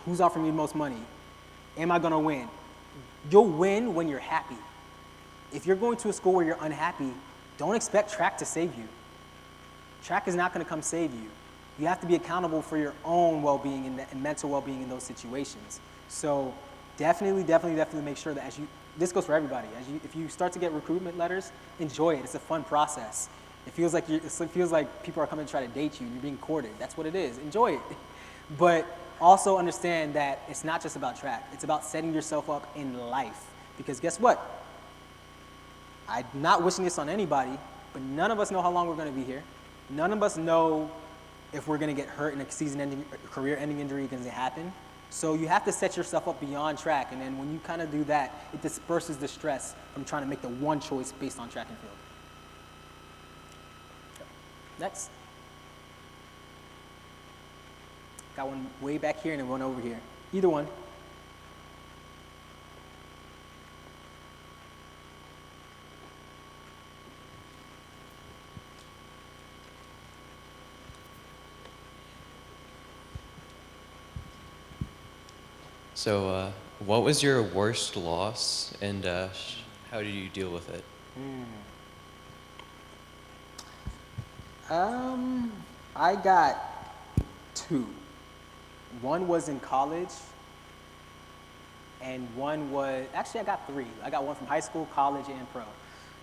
who's offering me the most money. Am I gonna win? You'll win when you're happy. If you're going to a school where you're unhappy, don't expect track to save you. Track is not gonna come save you. You have to be accountable for your own well-being and mental well-being in those situations. So definitely make sure that as this goes for everybody. If you start to get recruitment letters, enjoy it. It's a fun process. It feels like people are coming to try to date you and you're being courted. That's what it is. Enjoy it. But also understand that it's not just about track. It's about setting yourself up in life. Because guess what? I'm not wishing this on anybody, but none of us know how long we're going to be here. None of us know if we're going to get hurt and a career-ending injury is going to happen. So you have to set yourself up beyond track, and then when you kind of do that, it disperses the stress from trying to make the one choice based on track and field. Next. Got one way back here and then one over here. Either one. So, what was your worst loss, and how did you deal with it? I got 2. One was in college, and one was, actually I got 3. I got one from high school, college, and pro.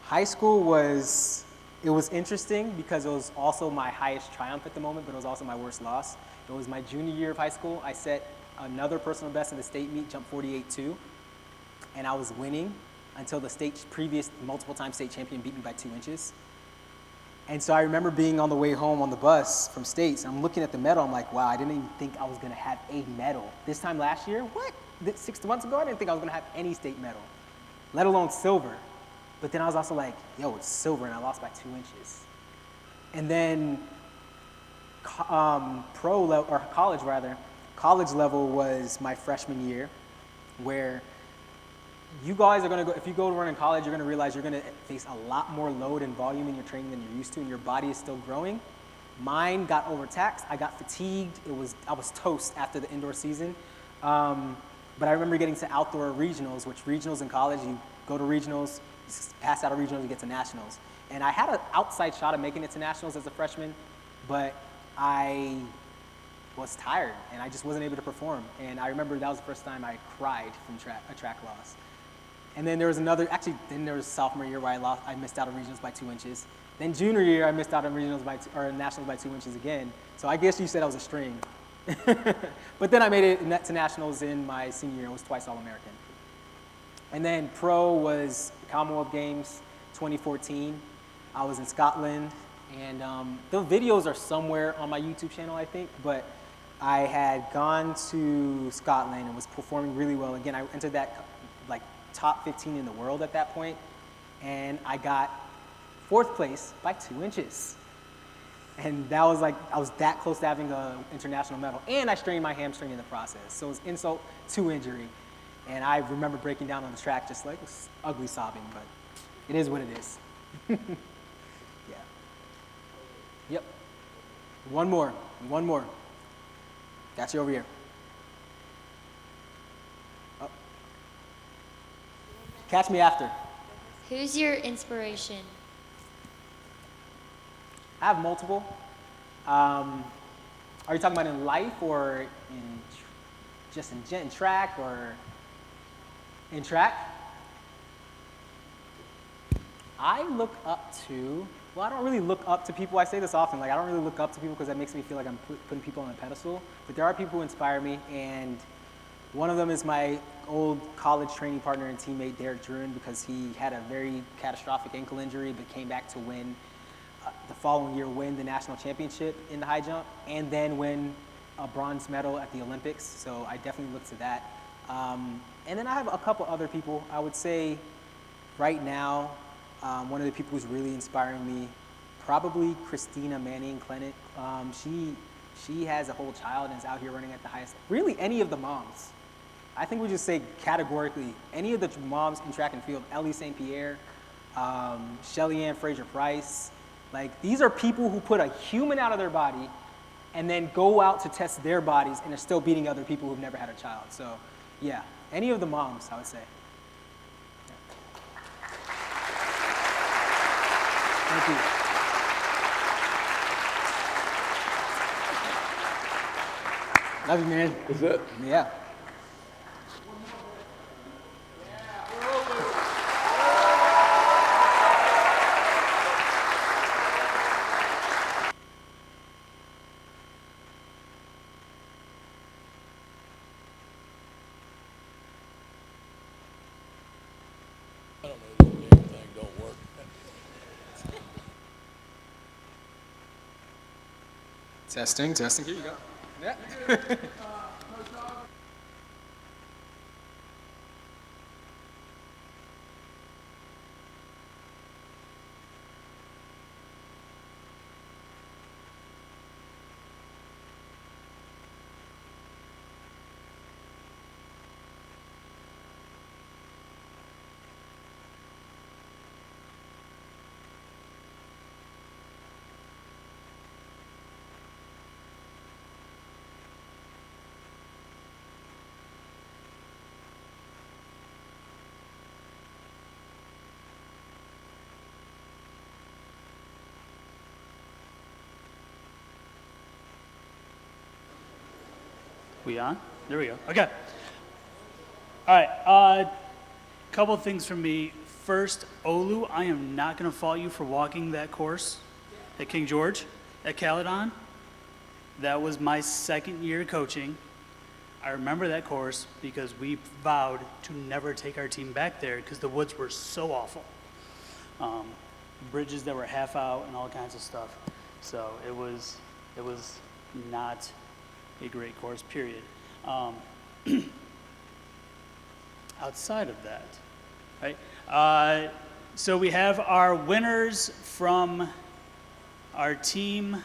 High school was interesting because it was also my highest triumph at the moment, but it was also my worst loss. It was my junior year of high school. I set another personal best in the state meet, jumped 48.2, and I was winning until the previous multiple-time state champion beat me by 2 inches. And so I remember being on the way home on the bus from states, and I'm looking at the medal, I'm like, wow, I didn't even think I was gonna have a medal. This time last year, what? 6 months ago, I didn't think I was gonna have any state medal, let alone silver. But then I was also like, yo, it's silver, and I lost by 2 inches. And then college level was my freshman year, where you guys are gonna go, if you go to run in college, you're gonna realize you're gonna face a lot more load and volume in your training than you're used to, and your body is still growing. Mine got overtaxed, I got fatigued, I was toast after the indoor season. But I remember getting to outdoor regionals, which regionals in college, you go to regionals, you pass out of regionals, you get to nationals. And I had an outside shot of making it to nationals as a freshman, but I was tired and I just wasn't able to perform. And I remember that was the first time I cried from a track loss. And then there was sophomore year where I missed out on regionals by 2 inches. Then junior year, I missed out on regionals or nationals by 2 inches again. So I guess you said I was a string. But then I made it to nationals in my senior year. I was twice All-American. And then pro was Commonwealth Games 2014. I was in Scotland. And the videos are somewhere on my YouTube channel, I think. But I had gone to Scotland and was performing really well. Again, I entered that top 15 in the world at that point, and I got 4th place by 2 inches. And that was I was that close to having an international medal, and I strained my hamstring in the process. So it was insult to injury. And I remember breaking down on the track just ugly sobbing, but it is what it is. Yeah. Yep. One more. Got you over here. Oh. Catch me after. Who's your inspiration? I have multiple. Are you talking about in life or in track or in track? I look up to, I don't really look up to people. I say this often, I don't really look up to people because that makes me feel like I'm putting people on a pedestal. But there are people who inspire me, and one of them is my old college training partner and teammate, Derek Druin, because he had a very catastrophic ankle injury but came back to win the following year, win the national championship in the high jump, and then win a bronze medal at the Olympics. So I definitely look to that. And then I have a couple other people. I would say right now, one of the people who's really inspiring me, probably Christina Manning-Klenick. She has a whole child and is out here running at the highest. Really, any of the moms. I think we just say categorically, any of the moms in track and field, Ellie St. Pierre, Shelly Ann Fraser-Price, these are people who put a human out of their body and then go out to test their bodies and are still beating other people who've never had a child. So, yeah, any of the moms, I would say. Thank you. Love you, man. Is it? Yeah. Testing. Here you go. Yeah. We on? There we go. Okay. All right. Couple things from me. First, Olu, I am not going to fault you for walking that course at King George, at Caledon. That was my second year coaching. I remember that course because we vowed to never take our team back there because the woods were so awful. Bridges that were half out and all kinds of stuff. So it was not a great course, period. Outside of that, right? So we have our winners from our team,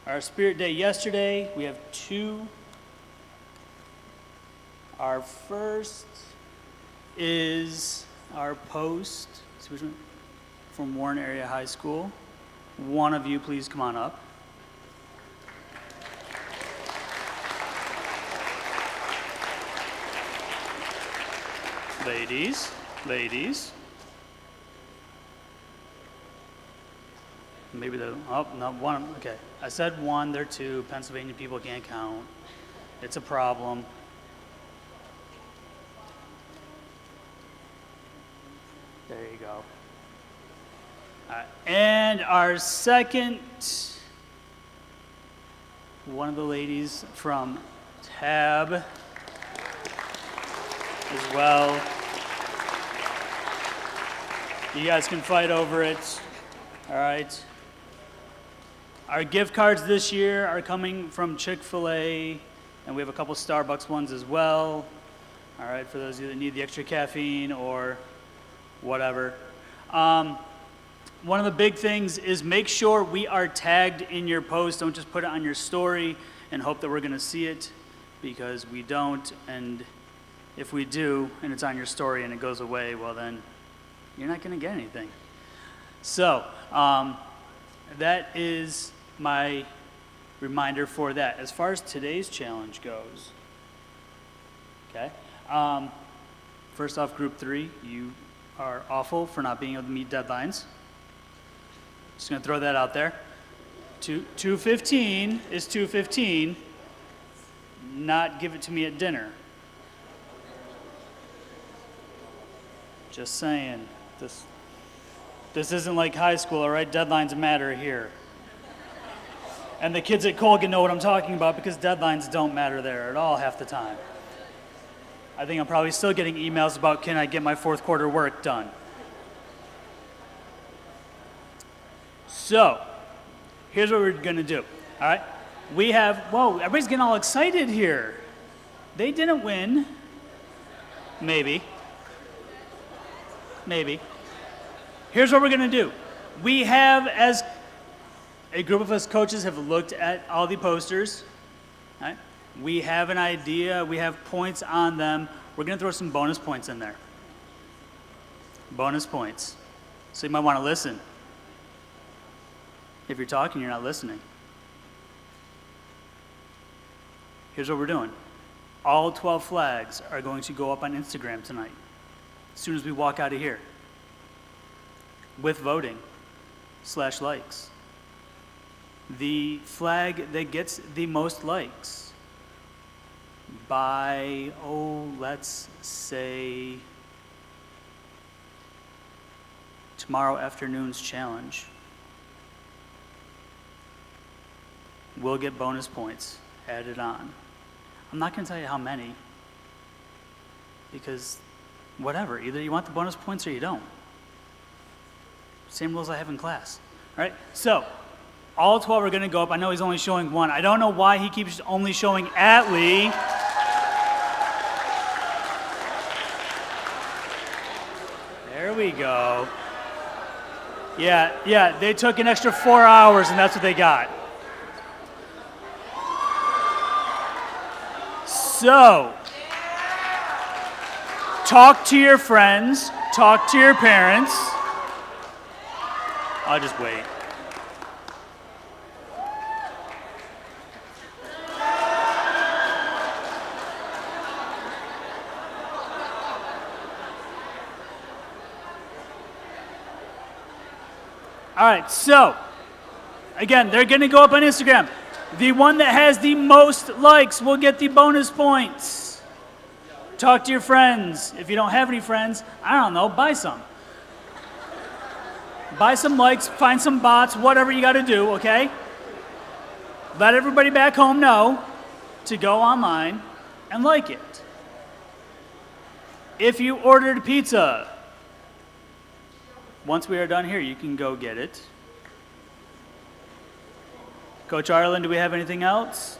our Spirit Day yesterday. We have two. Our first is our post from Warren Area High School. One of you, please come on up. Ladies. Maybe not one, okay. I said one, they're two. Pennsylvania people can't count. It's a problem. There you go. All right. And our second, one of the ladies from Tab as well. You guys can fight over it. All right. Our gift cards this year are coming from Chick-fil-A, and we have a couple Starbucks ones as well. All right, for those of you that need the extra caffeine or whatever. One of the big things is make sure we are tagged in your post. Don't just put it on your story and hope that we're going to see it, because we don't. And if we do, and it's on your story and it goes away, well then, you're not going to get anything. So, that is my reminder for that. As far as today's challenge goes, okay? First off, group 3, you are awful for not being able to meet deadlines. Just going to throw that out there. 2:15 is 2:15, not give it to me at dinner. Just saying. This isn't like high school, all right? Deadlines matter here. And the kids at Colgan know what I'm talking about, because deadlines don't matter there at all half the time. I think I'm probably still getting emails about, can I get my fourth quarter work done? So, here's what we're gonna do, all right? We have, whoa, everybody's getting all excited here. They didn't win. Maybe. Here's what we're gonna do. We have, as a group of us coaches have looked at all the posters, right? We have an idea, we have points on them. We're gonna throw some bonus points in there. Bonus points. So you might wanna listen. If you're talking, you're not listening. Here's what we're doing. All 12 flags are going to go up on Instagram tonight, as soon as we walk out of here, with voting/likes. The flag that gets the most likes by, let's say, tomorrow afternoon's challenge will get bonus points added on. I'm not going to tell you how many, because whatever, either you want the bonus points or you don't. Same rules I have in class. All right, so all 12 are going to go up. I know he's only showing one. I don't know why he keeps only showing Atlee. There we go. Yeah, they took an extra 4 hours, and that's what they got. So, talk to your friends, talk to your parents. I'll just wait. All right, so, again, they're going to go up on Instagram. The one that has the most likes will get the bonus points. Talk to your friends. If you don't have any friends, I don't know, buy some. Buy some likes, find some bots, whatever you got to do, okay? Let everybody back home know to go online and like it. If you ordered pizza, once we are done here, you can go get it. Coach Ireland, do we have anything else?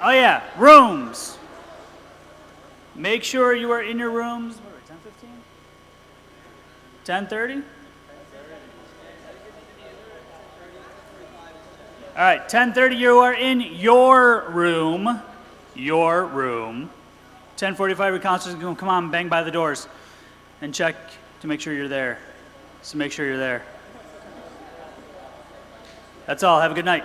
Oh yeah, rooms. Make sure you are in your rooms. What are we, 10:15? 10:30? All right, 10:30, you are in your room. Your room. 10:45, your counselors can come on, bang by the doors, and check to make sure you're there. So make sure you're there. That's all. Have a good night.